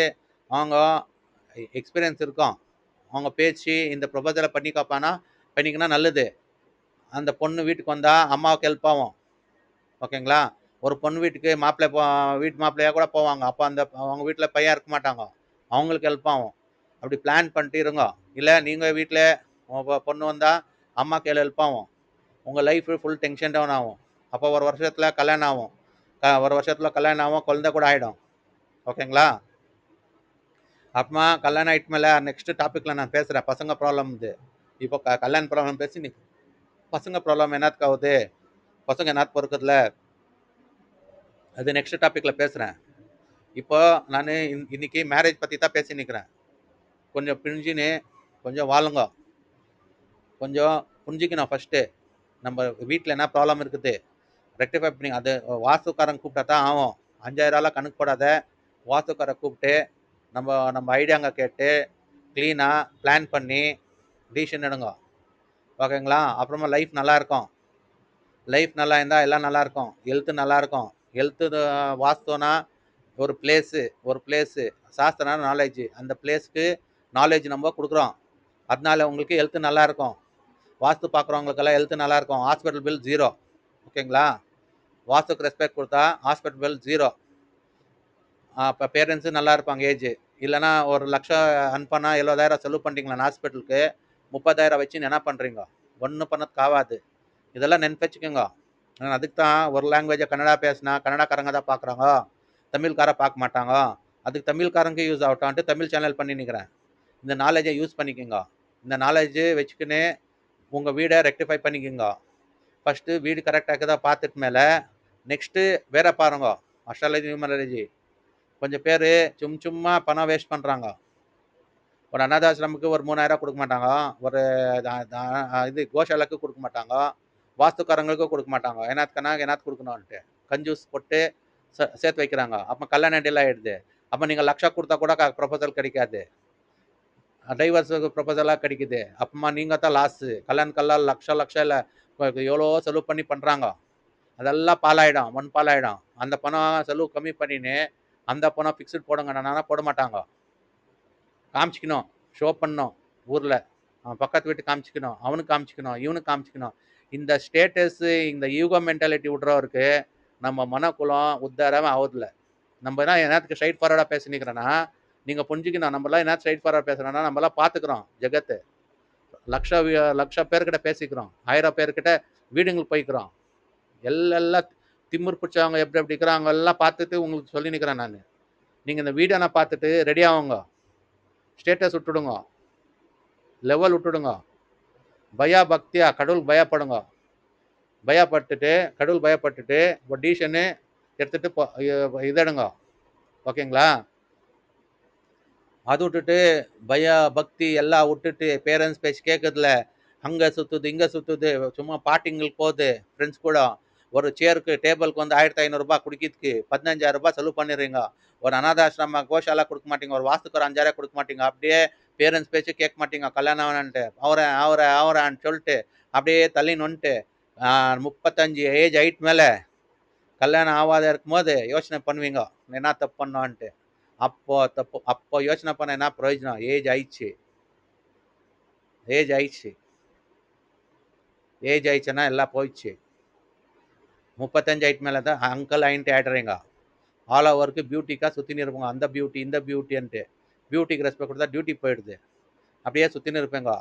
Speaker 1: அவங்க எக்ஸ்பீரியன்ஸ் இருக்கும், அவங்க பேச்சு இந்த ப்ரொபோசலை பண்ணிக்கினா நல்லது. அந்த பொண்ணு வீட்டுக்கு வந்தால் அம்மாவுக்கு ஹெல்ப் ஆகும். ஓகேங்களா? ஒரு பொண்ணு வீட்டுக்கு வீட்டு மாப்பிள்ளையாக கூட போவாங்க, அப்போ அந்த அவங்க வீட்டில் பையன் இருக்க மாட்டாங்க, அவங்களுக்கு ஹெல்ப் ஆகும். அப்படி பிளான் பண்ணிட்டு இருங்க. இல்லை நீங்கள் வீட்டில் பொண்ணு வந்தால் அம்மாவுக்கு ஹெல்ப் ஆகும். உங்கள் லைஃப் ஃபுல் டென்ஷன் டவுன் ஆகும். அப்போ ஒரு வருஷத்தில் கல்யாணம் ஆகும், குழந்தை கூட ஆகிடும். ஓகேங்களா? அப்புறமா கல்யாணம் ஆகிட்டு மேலே நெக்ஸ்ட் டாப்பிக்கில் நான் பேசுகிறேன், பசங்க ப்ராப்ளம். இது இப்போ கல்யாண ப்ராப்ளம் பேசி நீ பசங்க ப்ராப்ளம் என்னத்துக்கு ஆகுது, பசங்க என்னத்து பொறுக்கிறதுல, அது நெக்ஸ்ட் டாப்பிக்கில் பேசுகிறேன். இப்போ நான் இன்னைக்கு மேரேஜ் பற்றி தான் பேசி நிற்கிறேன். கொஞ்சம் பிரிஞ்சுன்னு கொஞ்சம் வாழுங்க, கொஞ்சம் புரிஞ்சிக்கணும். ஃபஸ்ட்டு நம்ம வீட்டில் என்ன ப்ராப்ளம் இருக்குது ரெக்டிஃபை பண்ணி, அது வாஸ்துக்காரன் கூப்பிட்டா தான் ஆகும். 5000 கணக்கு போடாத, வாஸ்துக்காரை கூப்பிட்டு நம்ம ஐடியாங்க கேட்டு க்ளீனாக பிளான் பண்ணி டிசிஷன் எடுங்க. ஓகேங்களா? அப்புறமா லைஃப் நல்லாயிருக்கும். லைஃப் நல்லா இருந்தால் எல்லாம் நல்லா இருக்கும். ஹெல்த்து நல்லா இருக்கும். ஹெல்த்து வாஸ்துனா ஒரு பிளேஸு சாஸ்திரனா நாலேஜ். அந்த பிளேஸ்க்கு நாலேஜ் நம்ம கொடுக்குறோம். அதனால உங்களுக்கு ஹெல்த்து நல்லா இருக்கும். வாஸ்து பார்க்குறவங்களுக்கெல்லாம் ஹெல்த்து நல்லா இருக்கும். Hospital bill zero. ஓகேங்களா? வாஸ்துக்கு ரெஸ்பெக்ட் கொடுத்தா ஹாஸ்பிட்டல் பில் ஜீரோ. இப்போ பேரண்ட்ஸு நல்லா இருப்பாங்க ஏஜ். இல்லைனா ஒரு லட்சம் அனுப்பினா 70,000 செலவு பண்ணிட்டீங்களா ஹாஸ்பிட்டலுக்கு, 30,000 வச்சு என்ன பண்ணுறீங்க? ஒன்றும் பண்ணதுக்கு ஆகாது. இதெல்லாம் நினைப்பு வச்சுக்கோங்க. அதுக்கு தான் ஒரு லாங்குவேஜை கன்னடா பேசினா கன்னடாக்காரங்க தான் பார்க்குறாங்க, தமிழ்கார பார்க்க மாட்டாங்க. அதுக்கு தமிழ்காரங்க யூஸ் ஆகட்டான்ட்டு தமிழ் சேனல் பண்ணி நிற்கிறேன். இந்த நாலேஜை யூஸ் பண்ணிக்கோங்க. இந்த நாலேஜ் வச்சுக்கின்னு உங்கள் வீடை ரெக்டிஃபை பண்ணிக்கோங்க. ஃபஸ்ட்டு வீடு கரெக்டாக இருக்குதா பார்த்துட்டு மேலே நெக்ஸ்ட்டு வேற பாருங்க. அஸ்ட்ராலஜி நியூமராலஜி கொஞ்சம் பேர் சும்மா பணம் வேஸ்ட் பண்ணுறாங்க. ஒரு அனாதாசிரமுக்கு ஒரு 3,000 கொடுக்க மாட்டாங்க. ஒரு இது கோஷாலைக்கு கொடுக்க மாட்டாங்க. வாஸ்துக்காரங்களுக்கும் கொடுக்க மாட்டாங்க. என்னாத்து கொடுக்கணும்ன்ட்டு கஞ்சூஸ் போட்டு சேர்த்து வைக்கிறாங்க. அப்போ கல்யாணம் டெல் ஆகிடுது. அப்போ நீங்கள் லட்சம் கொடுத்தா கூட ப்ரொபோசல் கிடைக்காது. டைவர்ஸுக்கு ப்ரொபோசலாக கிடைக்குது. அப்பமா நீங்கள் தான் லாஸு. கல்யாணம் லட்சம் இல்லை எவ்வளோ செலவு பண்ணி பண்ணுறாங்க. அதெல்லாம் பாலாயிடும், மண் பாலாயிடும். அந்த பணம் செலவு கம்மி பண்ணின்னு அந்த பணம் ஃபிக்ஸ்டு போடுங்கன்னா போட மாட்டாங்க. காமிச்சிக்கணும், ஷோ பண்ணணும் ஊரில். அவன் பக்கத்து வீட்டு காமிச்சிக்கணும், அவனுக்கு காமிச்சிக்கணும், இவனுக்கு காமிச்சிக்கணும். இந்த ஸ்டேட்டஸு இந்த யூகோ மென்டாலிட்டி விட்றவருக்கு நம்ம மனக்குலம் உத்தாரமே ஆகுதில்ல. நம்ம என்ன என்னத்துக்கு ஸ்ட்ரைட் ஃபார்வர்டாக பேசினிக்கிறேன்னா நீங்கள் புரிஞ்சுக்கணும். நம்மளாம் என்ன ஸ்ட்ரைட் ஃபார்வர்ட் பேசுகிறோன்னா நம்மளாம் பார்த்துக்குறோம் ஜெகத்து. லட்ச பேர்கிட்ட பேசிக்கிறோம், 1000 பேர்கிட்ட வீடுங்களுக்கு போய்க்கிறோம். எல்லாம் திமிர் பிடிச்சவங்க எப்படி இருக்கிறாங்க எல்லாம் பார்த்துட்டு உங்களுக்கு சொல்லி நிற்கிறேன் நான். நீங்கள் இந்த வீடியோ நான் பார்த்துட்டு ரெடி ஆகுங்க. ஸ்டேட்டஸ் விட்டுடுங்க, லெவல் விட்டுடுங்க. பக்தியா கடவுளுக்கு பயப்படுங்க. கடவுள் பயப்பட்டுட்டு ஒரு டிசிஷனு எடுத்துட்டு இதடுங்க. ஓகேங்களா? அது விட்டுட்டு பக்தி எல்லாம் விட்டுட்டு பேரண்ட்ஸ் பேச்சு கேட்கறதுல அங்கே சுற்றுது இங்கே சுற்றுது, சும்மா பாட்டிங்களுக்கு போகுது ஃப்ரெண்ட்ஸ் கூட. ஒரு சேருக்கு டேபிளுக்கு வந்து 1,500 குடிக்கிறதுக்கு 15,000 செலவு பண்ணிடுறீங்க. ஒரு அனாதாசிரம கோஷாலா கொடுக்க மாட்டீங்க, ஒரு வாஸ்துக்கு ஒரு 5,000 கொடுக்க மாட்டீங்க. அப்படியே பேரண்ட்ஸ் பேச்சு கேட்க மாட்டீங்க. கல்யாணம் ஆகணுன்ட்டு அவரான்னு சொல்லிட்டு அப்படியே தள்ளின்னு வந்துட்டு 35 ஏஜ் ஹைட் மேலே கல்யாணம் ஆகாத இருக்கும்போது யோசனை பண்ணுவீங்க என்ன தப்பு பண்ணோன்ட்டு. அப்போ யோசனை பண்ண என்ன பிரயோஜனம்? ஏஜ் ஆயிடுச்சுன்னா எல்லாம் போயிடுச்சு. 35 ஹைட் மேலே தான் அங்கிள் ஆயின்ட்டு ஆயிடுறீங்க. ஆல் ஓவருக்கு பியூட்டிக்காக சுற்றின்னு இருப்போங்க. அந்த பியூட்டி இந்த பியூட்டின்ட்டு பியூட்டிக்கு ரெஸ்பெக்ட் கொடுத்தா டியூட்டி போயிடுது. அப்படியே சுற்றின்னு இருப்பேங்க.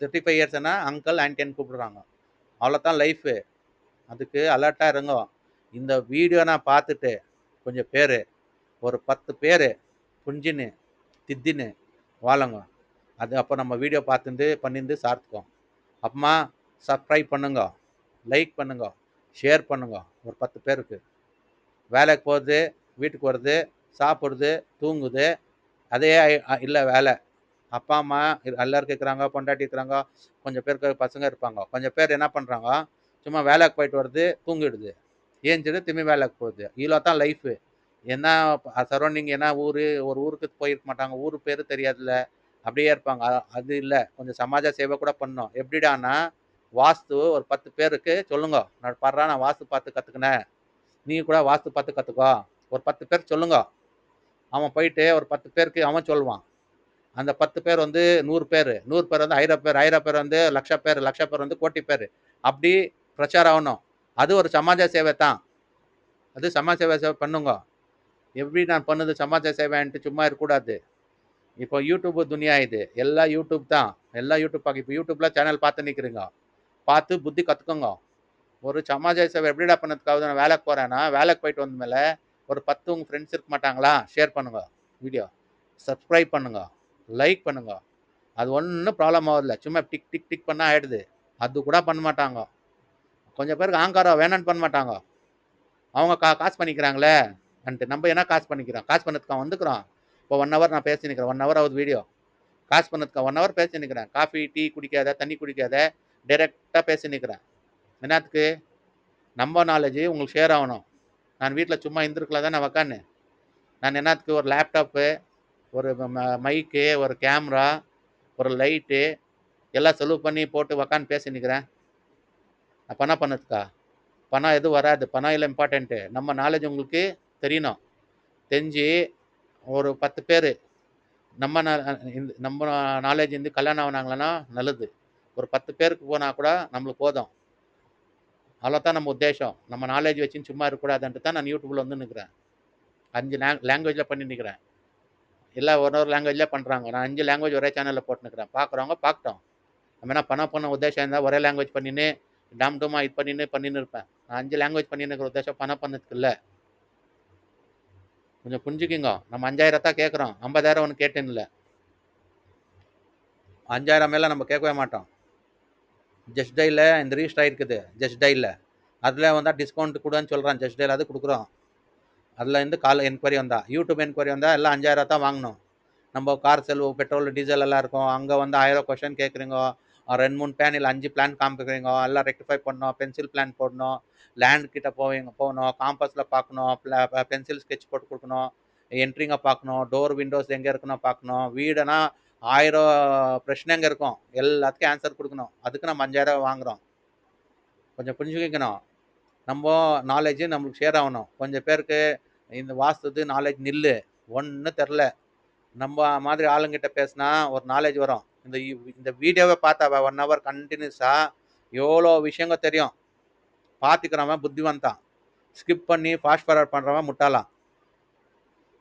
Speaker 1: 35 இயர்ஸ்னா அங்கிள் ஆன்டின்னு கூப்பிடுறாங்க. அவ்வளோதான் லைஃபு. அதுக்கு அலர்ட்டாக இருங்க. இந்த வீடியோ நான் பார்த்துட்டு கொஞ்சம் பேர், ஒரு 10 பேர் புரிஞ்சின்னு தித்தின்னு வாழுங்க. அது அப்போ நம்ம வீடியோ பார்த்துட்டு பண்ணிட்டு சார்த்துக்கோம். அப்புறமா சப்ஸ்கிரைப் பண்ணுங்க, லைக் பண்ணுங்க, ஷேர் பண்ணுங்க. ஒரு 10 பேருக்கு வேலைக்கு போகிறது, வீட்டுக்கு வருது, சாப்பிட்றது, தூங்குது. அதே இல்லை வேலை. அப்பா அம்மா எல்லாரும் இருக்கிறாங்க, பொண்டாட்டி இருக்கிறாங்க, கொஞ்சம் பேருக்கு பசங்க இருப்பாங்க. கொஞ்சம் பேர் என்ன பண்ணுறாங்க, சும்மா வேலைக்கு போயிட்டு வருது, தூங்கிடுது, ஏஞ்சிடு திரும்பி வேலைக்கு போகுது. இவ்வளோ தான் லைஃபு. என்ன சரௌண்டிங் என்ன ஊர், ஒரு ஊருக்கு போயிருக்க மாட்டாங்க, ஊர் பேர் தெரியாதுல்ல, அப்படியே இருப்பாங்க. அது இல்லை, கொஞ்சம் சமாஜ சேவை கூட பண்ணணும். எப்படிடானா வாஸ்து ஒரு 10 பேருக்கு சொல்லுங்க, நான் பாடுறா நான் வாஸ்து பார்த்து கற்றுக்கினேன், நீ கூட வாஸ்து பார்த்து கற்றுக்கோ. ஒரு 10 பேர் சொல்லுங்க. அவன் போயிட்டு ஒரு 10 பேருக்கு அவன் சொல்லுவான். அந்த 10 பேர் வந்து 100 பேர், 100 பேர் வந்து 1000 பேர், 1000 பேர் வந்து லட்ச பேர், லட்ச பேர் வந்து கோட்டி பேர். அப்படி பிரச்சாரம் ஆகணும். அது ஒரு சமாஜ சேவை தான். அது சமாஜ சேவை பண்ணுங்க. எப்படி நான் பண்ணுது சமாஜ சேவைன்ட்டு சும்மா இருக்கக்கூடாது. இப்போ யூடியூப் துனியா இது, எல்லாம் யூடியூப் தான். எல்லாம் யூடியூப் பார்க்க. இப்போ யூடியூப்ல சேனல் பார்த்து நிற்கிறீங்க, பார்த்து புத்தி கற்றுக்கோங்க. ஒரு சமாஜ சேவை எப்படிடா பண்ணதுக்காவது நான் வேலைக்கு போகிறேன்னா, வேலைக்கு போயிட்டு வந்த மேலே ஒரு 10 உங்கள் ஃப்ரெண்ட்ஸ் இருக்க மாட்டாங்களா, ஷேர் பண்ணுங்க வீடியோ, சப்ஸ்கிரைப் பண்ணுங்க, லைக் பண்ணுங்க. அது ஒன்றும் ப்ராப்ளம் ஆகுதில்ல. சும்மா டிக் டிக் டிக் பண்ணால் ஆகிடுது. அது கூட பண்ண மாட்டாங்க. கொஞ்சம் பேருக்கு ஆங்காரம் வேணான்னு பண்ண மாட்டாங்க. அவங்க காசு பண்ணிக்கிறாங்களே அன்ட்டு நம்ம என்ன காசு பண்ணிக்கிறோம்? காசு பண்ணதுக்கு வந்துக்கிறோம். இப்போ 1 ஹவர் நான் பேசி நிற்கிறேன், 1 ஹவர் ஆகுது வீடியோ. காசு பண்ணதுக்கு 1 ஹவர் பேசி நிற்கிறேன். காஃபி டீ குடிக்காத, தண்ணி குடிக்காத, டைரெக்டாக பேசி நிற்கிறேன். என்னத்துக்கு? நம்ம நாலேஜ் உங்களுக்கு ஷேர் ஆகணும். நான் வீட்டில் சும்மா இருந்திருக்கலாம் தான் நான் உக்கான்னு. நான் என்னத்துக்கு ஒரு லேப்டாப்பு, ஒரு மைக்கு, ஒரு கேமரா, ஒரு லைட்டு எல்லாம் செலவு பண்ணி போட்டு உக்கான்னு பேசி நிற்கிறேன். அப்போ என்ன பண்ணதுக்கா? பணம் எதுவும் வராது. பணம் இல்லை இம்பார்ட்டண்ட்டு. நம்ம நாலேஜ் உங்களுக்கு தெரியணும். தெரிஞ்சு ஒரு 10 பேர் நம்ம நம்ம நாலேஜ் இருந்து கல்யாணம் ஆனாங்களன்னா நல்லது. ஒரு 10 பேருக்கு போனால் கூட நம்மளுக்கு போதும். அவ்வளோதான் நம்ம உத்தேசம். நம்ம நாலேஜ் வச்சுன்னு சும்மா இருக்கக்கூடாதுன்ட்டு தான் நான் யூடியூப்ல வந்து நிற்கிறேன். 5 லாங்குவேஜில் பண்ணி நிற்கிறேன். எல்லாம் ஒரு லாங்குவேஜில் பண்ணுறாங்க. நான் 5 லாங்குவேஜ் ஒரே சேனலில் போட்டுன்னுக்கிறேன். பார்க்குறவங்க பார்க்கட்டும். நம்ம என்ன பண்ண உத்தேசம் இருந்தால் ஒரே லாங்குவேஜ் பண்ணின்னு டாம் டூமா இது பண்ணின்னு இருப்பேன். நான் 5 லாங்குவேஜ் பண்ணின்னு இருக்கிற உத்தேசம் பணம் பண்ணதுக்கு இல்லை. கொஞ்சம் புரிஞ்சுக்கிங்க. நம்ம 5000 தான் கேட்குறோம். 50,000 ஒன்று கேட்டுன்னு இல்லை. 5000 மேலே நம்ம கேட்கவே மாட்டோம். ஜஸ்ட் டைல இந்த ரீஸ்ட் ஆகிருக்குது. ஜஸ்ட் டைல அதில் வந்தால் டிஸ்கவுண்ட் கொடுன்னு சொல்கிறான். ஜஸ்ட் டைல் அது கொடுக்குறோம். அதில் இருந்து கால் என்கொயரி வந்தால் யூடியூப் என்கொயரி வந்தால் எல்லாம் 5000 தான் வாங்கணும். நம்ம கார் செலவு பெட்ரோல் டீசல் எல்லாம் இருக்கும். அங்கே வந்து 1000 கொஸ்டின் கேட்குறீங்க. 2-3 பிளான் இல்லை 5 பிளான் காமிக்கிறீங்க. எல்லாம் ரெக்டிஃபை பண்ணணும். பென்சில் பிளான் போடணும். லேண்ட் கிட்ட போகணும். காம்பஸில் பார்க்கணும். பென்சில் ஸ்கெட்ச் போட்டு கொடுக்கணும். என்ட்ரிங்க பார்க்கணும். டோர் விண்டோஸ் எங்கே இருக்குன்னு பார்க்கணும். வீடுனா 1000 பிரச்சனை எங்கே இருக்கும். எல்லாத்துக்கும் ஆன்சர் கொடுக்கணும். அதுக்கு நம்ம 5000 வாங்குகிறோம். கொஞ்சம் புரிஞ்சுக்கணும். நம்ம நாலேஜ் நம்மளுக்கு ஷேர் ஆகணும். கொஞ்சம் பேருக்கு இந்த வாஸ்து நாலேஜ் நில்லு ஒன்றும் தெரில. நம்ம மாதிரி ஆளுங்கிட்ட பேசினா ஒரு நாலேஜ் வரும். இந்த வீடியோவை பார்த்தா 1 hour கண்டினியூஸாக எவ்வளோ விஷயங்கள் தெரியும். பார்த்துக்கிறவன் புத்திவந்தான். ஸ்கிப் பண்ணி ஃபாஸ்ட் ஃபார்வர்ட் பண்ணுறவன் முட்டாளாம்.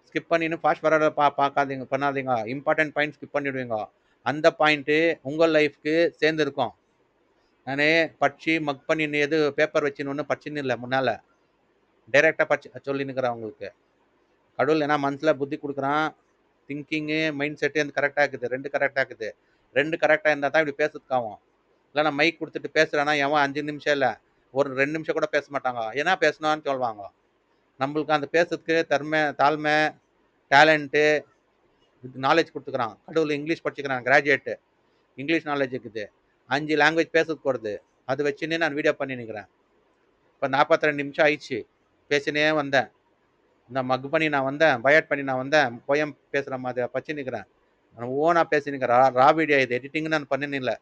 Speaker 1: ஸ்கிப் பண்ணின்னு ஃபாஸ்ட் ஃபார்வர்ட் பார்க்காதீங்க, பண்ணாதீங்க. இம்பார்ட்டன்ட் பாயிண்ட் ஸ்கிப் பண்ணிவிடுவீங்க. அந்த பாயிண்ட்டு உங்கள் லைஃப்க்கு சேர்ந்து இருக்கும். நான் படித்து மக் பண்ணின்னு எது பேப்பர் வச்சுன்னு ஒன்று படிச்சுன்னு இல்லை. முன்னால் டைரெக்டாக படிச்சு சொல்லின்னுக்கிறேன் உங்களுக்கு. கடவுள் ஏன்னா மனசில் புத்தி கொடுக்குறான். திங்கிங்கு மைண்ட் செட்டு வந்து கரெக்டாக இருக்குது. 2 கரெக்டாக இருக்குது. 2 கரெக்டாக இருந்தால் தான் இப்படி பேசுறதுக்காகும். இல்லை நான் மைக் கொடுத்துட்டு பேசுகிறேன்னா எவன் 5 நிமிஷம் இல்லை ஒரு 2 நிமிஷம் கூட பேச மாட்டாங்க. ஏன்னா பேசணும்னு சொல்லுவாங்க. நம்மளுக்கு அந்த பேசுறதுக்கு தாழ்மை டேலண்ட்டு நாலேஜ் கொடுத்துக்கிறான். கடவுள் இங்கிலீஷ் படிச்சுக்கிறான். கிராஜுவேட்டு இங்கிலீஷ் நாலேஜ் இருக்குது. 5 லாங்குவேஜ் பேசுறதுக்கு வருது. அது வச்சுன்னு நான் வீடியோ பண்ணி நிற்கிறேன். இப்போ 42 நிமிஷம் ஆயிடுச்சு. பேசினே வந்தேன். இந்த மக் பண்ணி நான் வந்தேன். பயாட் பண்ணி நான் வந்தேன். போயம் பேசுகிற மாதிரி பச்சு நிற்கிறேன். நான் ஓனாக பேசினுக்கிறேன். ரா வீடியோ இது எடிட்டிங்னு நான் பண்ணின்னு இல்லை.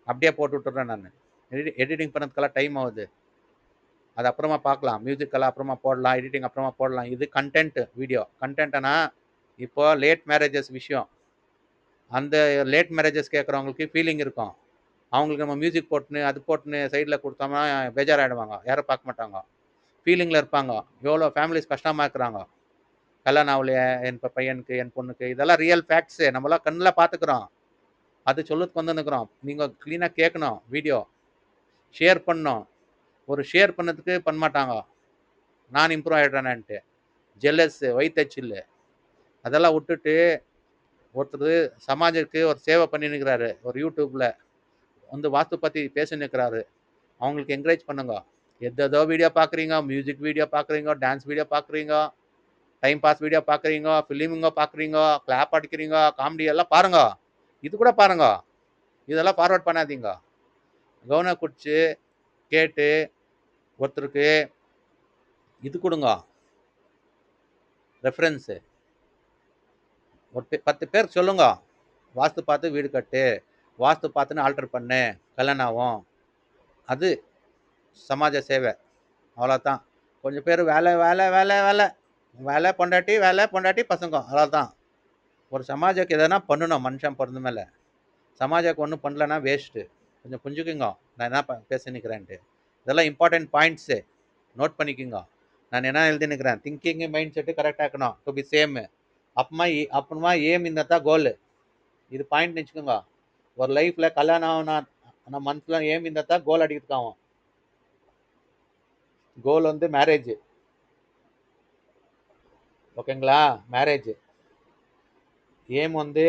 Speaker 1: அப்படியே போட்டு விட்டுறேன். நான் எடிட்டிங் பண்ணதுக்கெல்லாம் டைம் ஆகுது. அது அப்புறமா பார்க்கலாம். மியூசிக்கெல்லாம் அப்புறமா போடலாம். எடிட்டிங் அப்புறமா போடலாம். இது கண்டென்ட் வீடியோ. கண்டென்ட்னா இப்போ லேட் மேரேஜஸ் விஷயம். அந்த லேட் மேரேஜஸ் கேட்குறவங்களுக்கு ஃபீலிங் இருக்கும். அவங்களுக்கு நம்ம மியூசிக் போட்டுன்னு அது போட்டுன்னு சைடில் கொடுத்தோம்னா பேஜாராகிடுவாங்க. யாரும் பார்க்க மாட்டாங்க. ஃபீலிங்கில் இருப்பாங்க. எவ்வளோ ஃபேமிலிஸ் கஷ்டமாக இருக்கிறாங்க. கல்யாணம் ஆகலையே என் பையனுக்கு என் பொண்ணுக்கு. இதெல்லாம் ரியல் ஃபேக்ட்ஸு. நம்மளாம் கண்ணில் பார்த்துக்குறோம். அது சொல்லத்துக்கு வந்து நிற்கிறோம். நீங்கள் க்ளீனாக கேட்கணும். வீடியோ ஷேர் பண்ணணும். ஒரு ஷேர் பண்ணதுக்கு பண்ண மாட்டாங்க. நான் இம்ப்ரூவ் ஆகிடுறேனான்ட்டு ஜெல்லஸ்ஸு வயிற்றுச்சில்லு அதெல்லாம் விட்டுட்டு ஒருத்தர் சமாஜத்துக்கு ஒரு சேவை பண்ணி நிற்கிறாரு. ஒரு யூடியூப்பில் வந்து வாஸ்து பற்றி பேசி நிற்கிறாரு. அவங்களுக்கு என்கரேஜ் பண்ணுங்க. எதோ வீடியோ பார்க்குறீங்க. மியூசிக் வீடியோ பார்க்குறீங்க. டான்ஸ் வீடியோ பார்க்குறீங்க. டைம் பாஸ் வீடியோ பார்க்குறீங்க. ஃபிலிமுங்க பார்க்குறீங்க. கிளாப் அடிக்கிறீங்க. காமெடி எல்லாம் பாருங்க. இது கூட பாருங்க. இதெல்லாம் ஃபார்வர்ட் பண்ணாதீங்க. கவனம் குடிச்சு கேட்டு ஒருத்தருக்கு இது கொடுங்க. ரெஃபரன்ஸு ஒரு 10 பேர் சொல்லுங்க. வாஸ்து பார்த்து வீடு கட்டு. வாஸ்து பார்த்துன்னு ஆல்டர் பண்ணு. கல்யாணம் ஆகும். அது சமாஜ சேவை. அவ்வளோதான். கொஞ்சம் பேர் வேலை வேலை வேலை வேலை வேலை பொண்டாட்டி பசங்க அவ்வளோதான். ஒரு சமாஜக்கு எதனா பண்ணணும். மனுஷன் பிறந்த மேலே சமாஜக்கு ஒன்றும் பண்ணலன்னா வேஸ்ட்டு. கொஞ்சம் புரிஞ்சுக்குங்க நான் என்ன பேசி நிற்கிறேன்ட்டு. இதெல்லாம் இம்பார்ட்டன்ட் பாயிண்ட்ஸு. நோட் பண்ணிக்கோங்க. நான் என்ன எழுதி நிற்கிறேன். திங்கிங்கு மைண்ட் செட்டு கரெக்டாக இருக்கணும். To be same. அப்புறமா ஏம் இருந்தால் கோல். இது பாயிண்ட் நினச்சிக்கோங்க. ஒரு லைஃப்பில் கல்யாணம் ஆகணும் மந்த்ல ஏம் இருந்தால் தான் கோல் அடிக்கிறதுக்காகும். கோல் வந்து மேரேஜ். ஓகேங்களா? மேரேஜ் ஏம் வந்து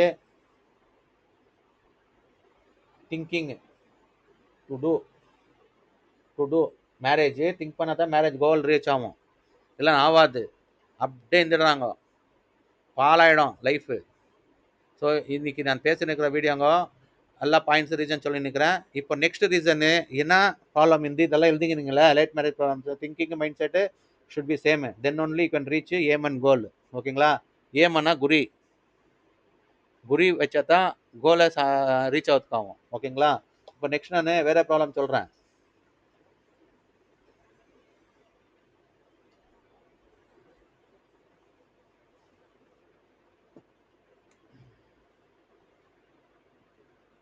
Speaker 1: thinking to do marriage. Think பண்ணால் தான் மேரேஜ் கோல் ரீச் ஆகும். இல்லை ஆகாது. அப்படியே இருந்துடுறாங்க. பாலாயிடும் லைஃபு. ஸோ இன்றைக்கி நான் பேசினுக்கிற வீடியோங்க எல்லா பாயிண்ட்ஸ் ரீசன் சொல்லி நிற்கிறேன். இப்போ நெக்ஸ்ட் ரீசனு என்ன ப்ராப்ளம் இருந்து இதெல்லாம் எழுதிக்கிறீங்களா? Late marriage problems thinking mind set should be same. Then only you can reach aim and goal. ஓகேங்களா? ஏமன்னா குறி வச்சா தான் கோலை ரீச் ஆகுதுக்காகும். ஓகேங்களா? இப்போ நெக்ஸ்ட் நான் வேறு ப்ராப்ளம் சொல்கிறேன்.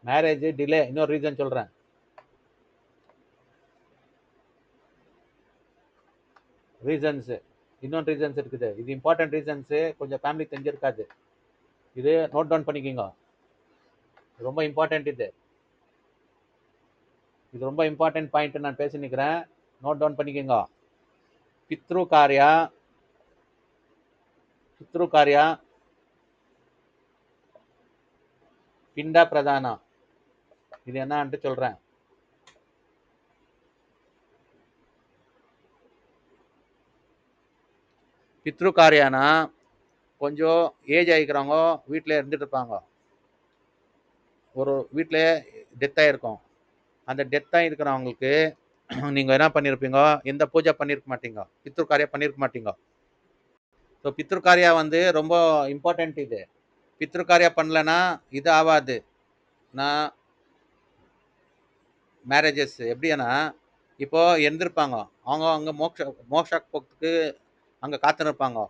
Speaker 1: Marriage delay. இன்னொரு ரீசன் சொல்றேன். ரீசன்ஸ் இன்னொன்று ரீசன்ஸ் இருக்குது. இது இம்பார்ட்டன்ட் ரீசன்ஸ். கொஞ்சம் ஃபேமிலி தெரிஞ்சிருக்காது. இது நோட் டவுன் பண்ணிக்கோங்க. ரொம்ப இம்பார்ட்டன்ட் இது. இது ரொம்ப இம்பார்ட்டன்ட் பாயிண்ட் நான் பேசி நிற்கிறேன். நோட் டவுன் பண்ணிக்கோங்க. பித்ரு காரியா பிண்டா பிரதானா. இது என்னன்ட்டு சொல்றேன். பித்ரு காரியானா கொஞ்சம் ஏஜ் ஆகிக்கிறவங்க வீட்டில் இருந்துட்டு இருப்பாங்க. ஒரு வீட்டில் டெத் ஆகிருக்கும். அந்த டெத் ஆகிருக்கிறவங்களுக்கு நீங்கள் என்ன பண்ணியிருப்பீங்க, எந்த பூஜை பண்ணியிருக்க மாட்டீங்க, பித்ரு காரியா பண்ணியிருக்க மாட்டீங்க. ஸோ பித்ரு காரியா வந்து ரொம்ப இம்பார்ட்டன்ட் இது. பித்ரு காரியா பண்ணலன்னா இது ஆகாது. நான் மேரேஜஸ் எப்படின்னா, இப்போ இருந்திருப்பாங்க அவங்க அங்கே மோக்ஷாக்கு போகிறதுக்கு அங்கே காத்துன்னு இருப்பாங்க.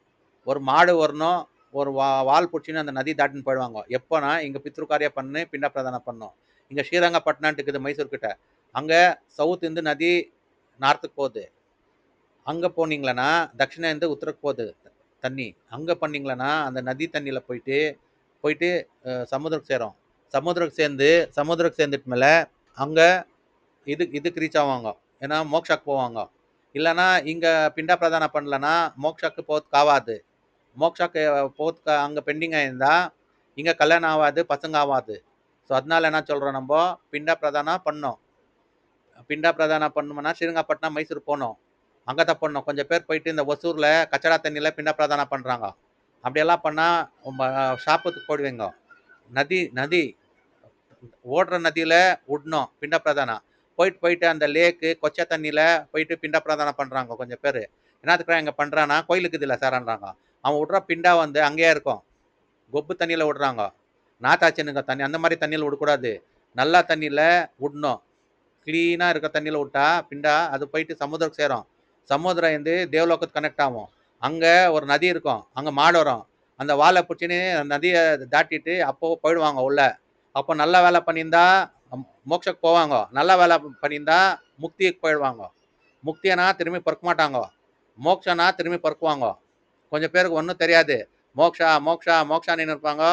Speaker 1: ஒரு மாடு வரணும், ஒரு வால் பிடிச்சின்னு அந்த நதி தாட்டின்னு போயிடுவாங்க. எப்போனா இங்கே பித்ருக்காரியா பண்ணு பிண்ட பிரதானம் பண்ணும். இங்கே ஸ்ரீரங்கப்பட்டினான்ட்டு இருக்குது மைசூர் கிட்ட. அங்கே சவுத் இருந்து நதி நார்த்துக்கு போகுது. அங்கே போனீங்களன்னா தட்சிணம் இருந்து உத்தரக்கு போகுது தண்ணி. அங்கே பண்ணீங்களன்னா அந்த நதி தண்ணியில் போயிட்டு சமுத்திரக்கு சேரும். சமுத்திரக்கு சேர்ந்துட்டு மேலே அங்கே இதுக்கு ரீச் ஆவாங்க. ஏன்னா மோக்ஷாக்கு போவாங்க. இல்லைன்னா இங்கே பிண்டா பிரதானம் பண்ணலன்னா மோக்ஷாக்கு போகிறதுக்கு ஆகாது. மோக்ஷாக்கு போகிறதுக்கு அங்கே பெண்டிங் ஆயிருந்தா இங்கே கல்யாணம் ஆகாது, பசங்க ஆகாது. ஸோ அதனால என்ன சொல்கிறோம், நம்ம பிண்டா பிரதானம் பண்ணோம். பிண்டா பிரதானம் பண்ணோம்னா ஸ்ரீரங்கப்பட்டினம் மைசூர் போகணும். அங்கே தான் பண்ணோம். கொஞ்சம் பேர் போயிட்டு இந்த ஒசூரில் கச்சடா தண்ணியில் பிண்டா பிரதானம் பண்ணுறாங்க. அப்படியெல்லாம் பண்ணால் ஷாப்புக்கு போடுவீங்க. நதி ஓடுற நதியில் விடணும் பிண்ட பிரதானம். போயிட்டு அந்த லேக்கு கொச்சை தண்ணியில் போயிட்டு பிண்ட பிரதானம் பண்ணுறாங்க கொஞ்சம் பேர். என்னத்துக்குறா இங்கே பண்ணுறான்னா கோயிலுக்கு இதில் சாரான்றாங்க. அவன் விட்ற பிண்டா வந்து அங்கேயே இருக்கும். கொப்பு தண்ணியில் விடுறாங்க. நாத்தாச்சினுங்க தண்ணி அந்த மாதிரி தண்ணியில் விடக்கூடாது. நல்லா தண்ணியில் விடணும். க்ளீனாக இருக்க தண்ணியில் விட்டா பிண்டா அது போயிட்டு சமுத்திரம் சேரும். சமுத்திரம் வந்து தேவலோகத்துக்கு கனெக்ட் ஆகும். அங்கே ஒரு நதி இருக்கும். அங்கே மாடு வரும். அந்த வாழை பிடிச்சின்னு நதியை தாட்டிட்டு அப்போ போயிடுவாங்க உள்ள. அப்போ நல்ல வேலை பண்ணியிருந்தா மோட்சக்கு போவாங்க. நல்ல வேலை பண்ணியிருந்தா முக்திக்கு போயிடுவாங்க. முக்தியனா திரும்பி பிறக்க மாட்டாங்க. மோக்ஷனா திரும்பி பிறக்குவாங்க. கொஞ்சம் பேருக்கு ஒன்றும் தெரியாது. மோக்ஷான்னு இருப்பாங்க.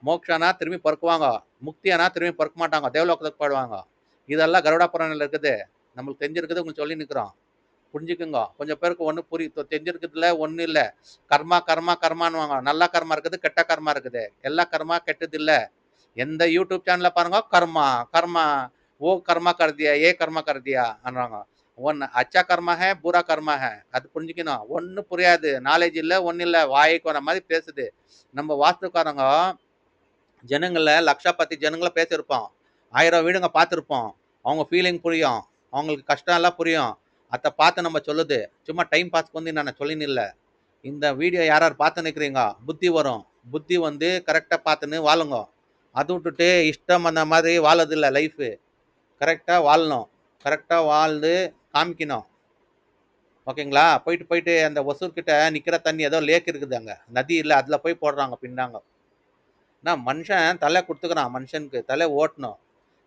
Speaker 1: மோக்ஷனா திரும்பி பிறக்குவாங்க. முக்தியானா திரும்பி பிறக்க மாட்டாங்க. தேவலோகத்துக்கு போயிடுவாங்க. இதெல்லாம் கருடா புராணில் இருக்குது. நம்மளுக்கு தெரிஞ்சிருக்குது, உங்களுக்கு சொல்லி நிற்கிறோம். புரிஞ்சுக்குங்க. கொஞ்சம் பேருக்கு ஒன்றும் தெரிஞ்சிருக்கிறதுல ஒன்றும் இல்லை. கர்மான்னுவாங்க. நல்ல கர்மா இருக்குது, கெட்ட கர்மா இருக்குது. எல்லா கர்மா கெட்டது இல்லை. எந்த யூடியூப் சேனலில் பாருங்க, கர்மா ஓ கர்மா कर दिया ये கர்மா कर दिया அன்றாங்க. ஒன்று அச்சா கர்மா ஹே பூரா கர்மா ஹே. அது புரிஞ்சுக்கணும். ஒன்றும் புரியாது. நாலேஜ் இல்லை, ஒன்றும் இல்லை. வாய்க்கு வர மாதிரி பேசுது. நம்ம வாஸ்துக்காரங்க ஜனங்களில் லட்சப்பத்தி ஜனங்களை பேசியிருப்போம். 1000 வீடுங்க பார்த்துருப்போம். அவங்க ஃபீலிங் புரியும். அவங்களுக்கு கஷ்டம் எல்லாம் புரியும். அதை பார்த்து நம்ம சொல்லுது. சும்மா டைம் பாஸ்க்கு வந்து நான் சொல்லின்னு இல்லை. இந்த வீடியோ யார் பார்த்து நிற்கிறீங்க, புத்தி வரும். புத்தி வந்து கரெக்டாக பார்த்துன்னு வாழுங்க. அது விட்டுட்டு இஷ்டம் அந்த மாதிரி வாழதில்லை. லைஃபு கரெக்டாக வாழணும். கரெக்டாக வாழ்ந்து காமிக்கணும். ஓகேங்களா? போயிட்டு அந்த ஒசூர்கிட்ட நிற்கிற தண்ணி ஏதோ லேக் இருக்குது, அங்கே நதி இல்லை, அதில் போய் போடுறாங்க பின்னாங்க. நான் மனுஷன் தலை கொடுத்துக்கிறான். மனுஷனுக்கு தலை ஓட்டணும்.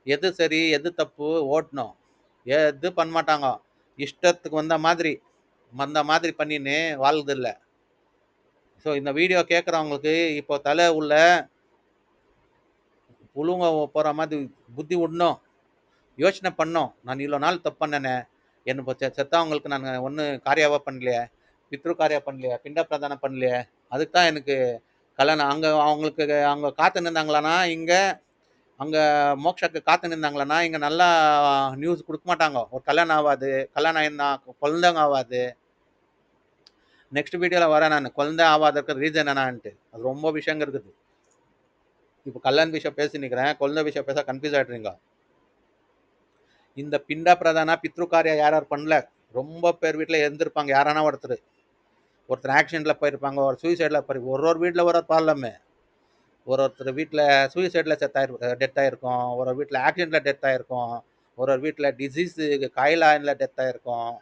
Speaker 1: எது சரி எது தப்பு ஓட்டணும். எது பண்ண மாட்டாங்க. இஷ்டத்துக்கு வந்த மாதிரி பண்ணின்னு வாழ்றதில்லை. ஸோ இந்த வீடியோ கேட்குறவங்களுக்கு இப்போ தலை உள்ள புழுங்க போகிற மாதிரி புத்தி விடணும். யோசனை பண்ணோம். நான் இவ்வளோ நாள் தப்பு பண்ணனே, என்ன செத்தவங்களுக்கு நான் ஒன்றும் காரியாவாக பண்ணலையே, பித்ரு காரியா பண்ணலையே, பிண்ட பிரதானம் பண்ணலையே, அதுக்கு தான் எனக்கு கல்யாணம். அவங்களுக்கு அவங்க காத்து நின்றாங்களான்னா இங்கே, அங்கே மோக்ஷாக்கு காத்து நின்றாங்களான்னா இங்கே நல்லா நியூஸ் கொடுக்க மாட்டாங்க. ஒரு கல்யாணம் ஆகாது, கல்யாணம் ஆயிருந்தா குழந்தைங்க ஆகாது. நெக்ஸ்ட் வீடியோவில் வரேன் நான் குழந்தை ஆகாதற்கு ரீசன் என்னான்ட்டு. அது ரொம்ப விஷயங்க இருக்குது. இப்போ கல்யாண விஷயம் பேசி நிற்கிறேன், குழந்தை விஷயம் பேச கன்ஃபியூஸ் ஆகிடுறீங்க. இந்த பிண்டா பிரதானா பித்ரு காரியா யார் பண்ணல, ரொம்ப பேர் வீட்டில் இருந்திருப்பாங்க. யாரானா ஒருத்தர் ஆக்சிடென்ட்ல போயிருப்பாங்க, ஒரு சூசைடில் போய் ஒரு வீட்டில் ஒரு ப்ராப்ளமே. ஒருத்தர் வீட்டில் சூசைடில் டெத் ஆகிருக்கும், ஒரு வீட்டில் ஆக்சிடென்ட்டில் டெத் ஆகிருக்கும், ஒரு வீட்டில் டிசீஸ் காயிலாயில் டெத் ஆகிருக்கும்.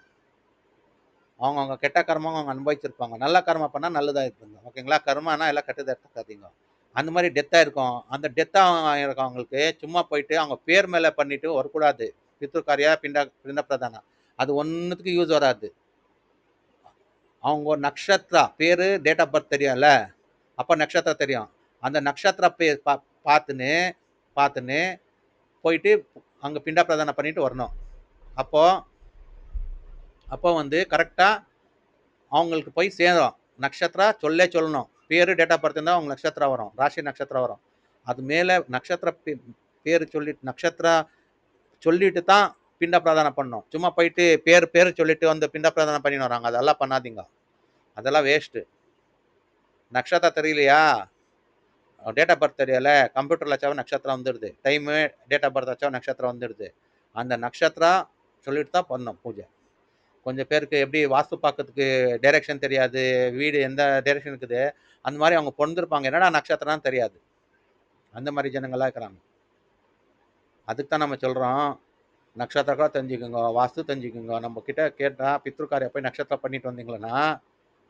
Speaker 1: அவங்க கெட்ட கர்மம் அவங்க அனுபவிச்சிருப்பாங்க. நல்ல கர்மா பண்ணால் நல்லதாக இருக்குங்க. ஓகேங்களா? கர்மானா எல்லாம் கெட்டதை எடுத்துக்காதீங்க. அந்த மாதிரி டெத்தா இருக்கும். அந்த டெத்தா இருக்கவங்களுக்கு சும்மா போயிட்டு அவங்க பேர் மேல பண்ணிட்டு வரக்கூடாது. பித்ருக்காரியா பிண்ட பிரதானா அது ஒன்னுத்துக்கு யூஸ் வராது. அவங்க நக்ஷத்ரா பேரு டேட் ஆஃப் பர்த் தெரியும்ல, அப்ப நக்ஷத்ரா தெரியும். அந்த நக்ஷத்ரா பேர் பார்த்துன்னு பார்த்துன்னு போயிட்டு அங்க பிண்ட பிரதானம் பண்ணிட்டு வரணும். அப்போ அப்போ வந்து கரெக்டா அவங்களுக்கு போய் சேரும். நக்ஷத்ரா சொல்லணும். பேரு டேட் ஆஃப் பர்த் இருந்தால் அவங்க நட்சத்திரா வரும், ராசி நட்சத்திரா வரும். அது மேலே நட்சத்திர பேர் சொல்லிட்டு நட்சத்திரா சொல்லிட்டு தான் பிண்ட பிரதானம் பண்ணணும். சும்மா போயிட்டு பேர் சொல்லிட்டு வந்து பிண்ட பிரதானம் பண்ணின்னு வராங்க. அதெல்லாம் பண்ணாதீங்க, அதெல்லாம் வேஸ்ட்டு. நட்சத்திரம் தெரியலையா, டேட் ஆஃப் பர்த் தெரியல, கம்ப்யூட்டர்ல வச்சாவே நட்சத்திரம் வந்துடுது. டைமு டேட் ஆஃப் பர்த் வச்சா நட்சத்திரம் வந்துடுது. அந்த நட்சத்திரா சொல்லிட்டு தான் பண்ணணும் பூஜை. கொஞ்சம் பேருக்கு எப்படி வாஸ்து பார்க்கறதுக்கு டைரக்ஷன் தெரியாது, வீடு எந்த டைரக்ஷன் இருக்குது, அந்த மாதிரி அவங்க பொறந்திருப்பாங்க, என்னடா நட்சத்திரம்னு தெரியாது. அந்த மாதிரி ஜனங்கள்லாம் இருக்கிறாங்க. அதுக்கு தான் நம்ம சொல்கிறோம், நட்சத்திரம் தெரிஞ்சுக்கோங்க, வாஸ்து தெரிஞ்சுக்கோங்க. நம்ம கிட்ட கேட்டால் பித்ருக்காரியை போய் நட்சத்திரம் பண்ணிட்டு வந்தீங்களன்னா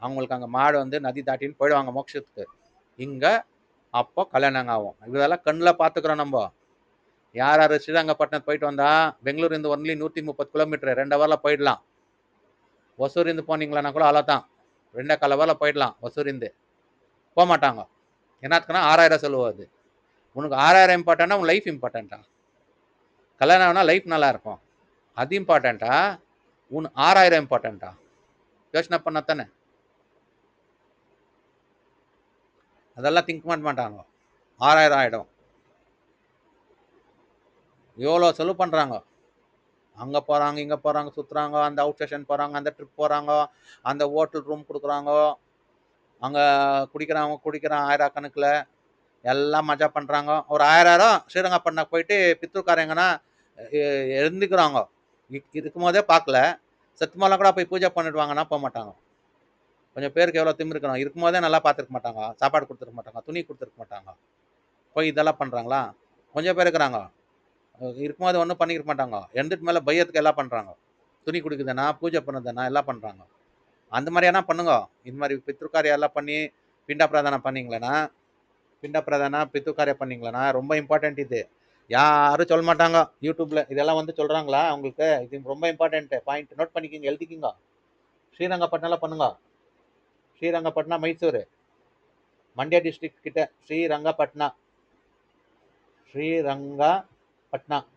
Speaker 1: அவங்களுக்கு அங்கே மாடு வந்து நதி தாட்டின்னு போயிடுவாங்க மோட்சத்துக்கு. இங்கே அப்போ கல்யாணம் ஆகும். இதெல்லாம் கண்ணில் பார்த்துக்குறோம் நம்ம. யார் யார் ஸ்ரீரங்கப்பட்டினம் போயிட்டு வந்தா பெங்களூர் இருந்து ஒன்லி 130 கிலோமீட்டர் 2 ஹவரில் போயிடலாம். ஒசூர் இருந்து போனீங்களான்னா கூட அவ்வளோதான், 2.25 ஹவரில் போயிடலாம். ஒசூர் இருந்து போக மாட்டாங்க. என்னத்துக்குன்னா 6000 செலவு. உனக்கு 6000 இம்பார்ட்டண்டா உன் லைஃப் இம்பார்ட்டண்டா? கல்யாணம் ஆனால் லைஃப் நல்லா இருக்கும், அது இம்பார்ட்டண்டா உன் 6000 இம்பார்ட்டண்டா? யோசனை பண்ண தானே. அதெல்லாம் திங்க் பண்ண மாட்டாங்க. 6000 ஆகிடும். எவ்வளோ செலவு பண்ணுறாங்க. அங்கே போகிறாங்க, இங்கே போகிறாங்க, சுற்றுறாங்க, அந்த அவுட் ஸ்டேஷன் போகிறாங்க, அந்த ட்ரிப் போகிறாங்க, அந்த ஹோட்டல் ரூம் கொடுக்குறாங்க, அங்கே குடிக்கிறான் 1000 கணக்கில், எல்லாம் மஜா பண்ணுறாங்க. ஒரு 1000 ஸ்ரீரங்கப்பட்டினம் போயிட்டு பித்ருக்காரங்கன்னா இருந்துக்கிறாங்க. இருக்கும் போதே பார்க்கல, சத்துமாலாம் கூட போய் பூஜை பண்ணிடுவாங்கன்னா போக மாட்டாங்க. கொஞ்சம் பேருக்கு எவ்வளோ திமிரு இருக்கணும். இருக்கும் போதே நல்லா பார்த்துருக்க மாட்டாங்க, சாப்பாடு கொடுத்துருக்க மாட்டாங்க, துணி கொடுத்துருக்க மாட்டாங்க, போய் இதெல்லாம் பண்ணுறாங்களா? கொஞ்சம் பேர் இருக்கிறாங்க, இருக்கும்போது ஒன்றும் பண்ணிக்க மாட்டாங்க, எழுந்துட்டு மேலே பையத்துக்கு எல்லாம் பண்ணுறாங்க. துணி கொடுக்குதுன்னா, பூஜை பண்ணுதுன்னா எல்லாம் பண்ணுறாங்க. அந்த மாதிரியானா பண்ணுங்க. இந்த மாதிரி பித்ருக்காரியம் எல்லாம் பண்ணி பிண்ட பிரதானம் பண்ணீங்களேன்னா, பிண்ட பிரதானம் பித்ருக்காரியம் பண்ணீங்களேன்னா ரொம்ப இம்பார்ட்டன்ட். இது யாரும் சொல்ல மாட்டாங்க யூடியூப்ல. இதெல்லாம் வந்து சொல்றாங்களா உங்களுக்கு? இது ரொம்ப இம்பார்ட்டன்ட் பாயிண்ட். நோட் பண்ணிக்கிங்க, எழுதிக்கிங்க. ஸ்ரீரங்கப்பட்டினம் பண்ணுங்க. ஸ்ரீரங்கப்பட்டினம் மைசூர், ಮಂಡ್ಯ டிஸ்ட்ரிக்ட் கிட்ட ஸ்ரீரங்கப்பட்டினம். ஸ்ரீரங்கப்பட்டினம்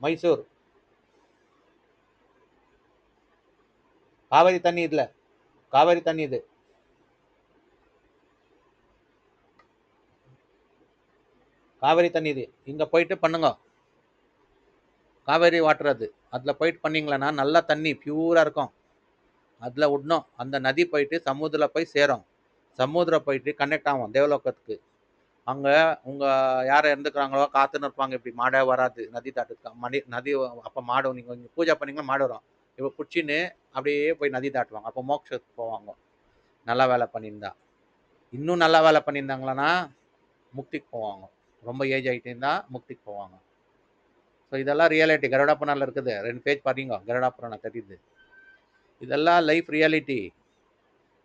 Speaker 1: மைசூர். காவேரி தண்ணி இதுல, காவேரி தண்ணி இது, காவேரி தண்ணி இது. இங்க போயிட்டு பண்ணுங்க, காவேரி வாட்டர் அது. அதுல போயிட்டு பண்ணீங்களன்னா நல்ல தண்ணி பியூரா இருக்கும். அதுல விடணும். அந்த நதி போயிட்டு சமுதிரத்தில் போய் சேரும். சமுதிரம் போயிட்டு கனெக்ட் ஆகும் தேவலோகத்துக்கு. அங்க உங்க யார் இருந்துக்கிறாங்களோ காத்துன்னு இருப்பாங்க. இப்படி மாடே வராது நதி தாட்டுக்கு. நதி அப்ப மாடு நீங்க பூஜை பண்ணீங்கன்னா மாடு வரும். இப்ப குச்சின்னு அப்படியே போய் நதி தாட்டுவாங்க. அப்போ மோட்சத்துக்கு போவாங்க, நல்ல வேலை பண்ணியிருந்தா. இன்னும் நல்ல வேலை பண்ணியிருந்தாங்களன்னா முக்திக்கு போவாங்க. ரொம்ப ஏஜ் ஆகிட்டு இருந்தா முக்திக்கு போவாங்க. ஸோ இதெல்லாம் ரியாலிட்டி. கருடா புராணத்தில் இருக்குது, 2 பேஜ் பாருங்க, கருடா புராணம் தெரியுது. இதெல்லாம் லைஃப் ரியாலிட்டி.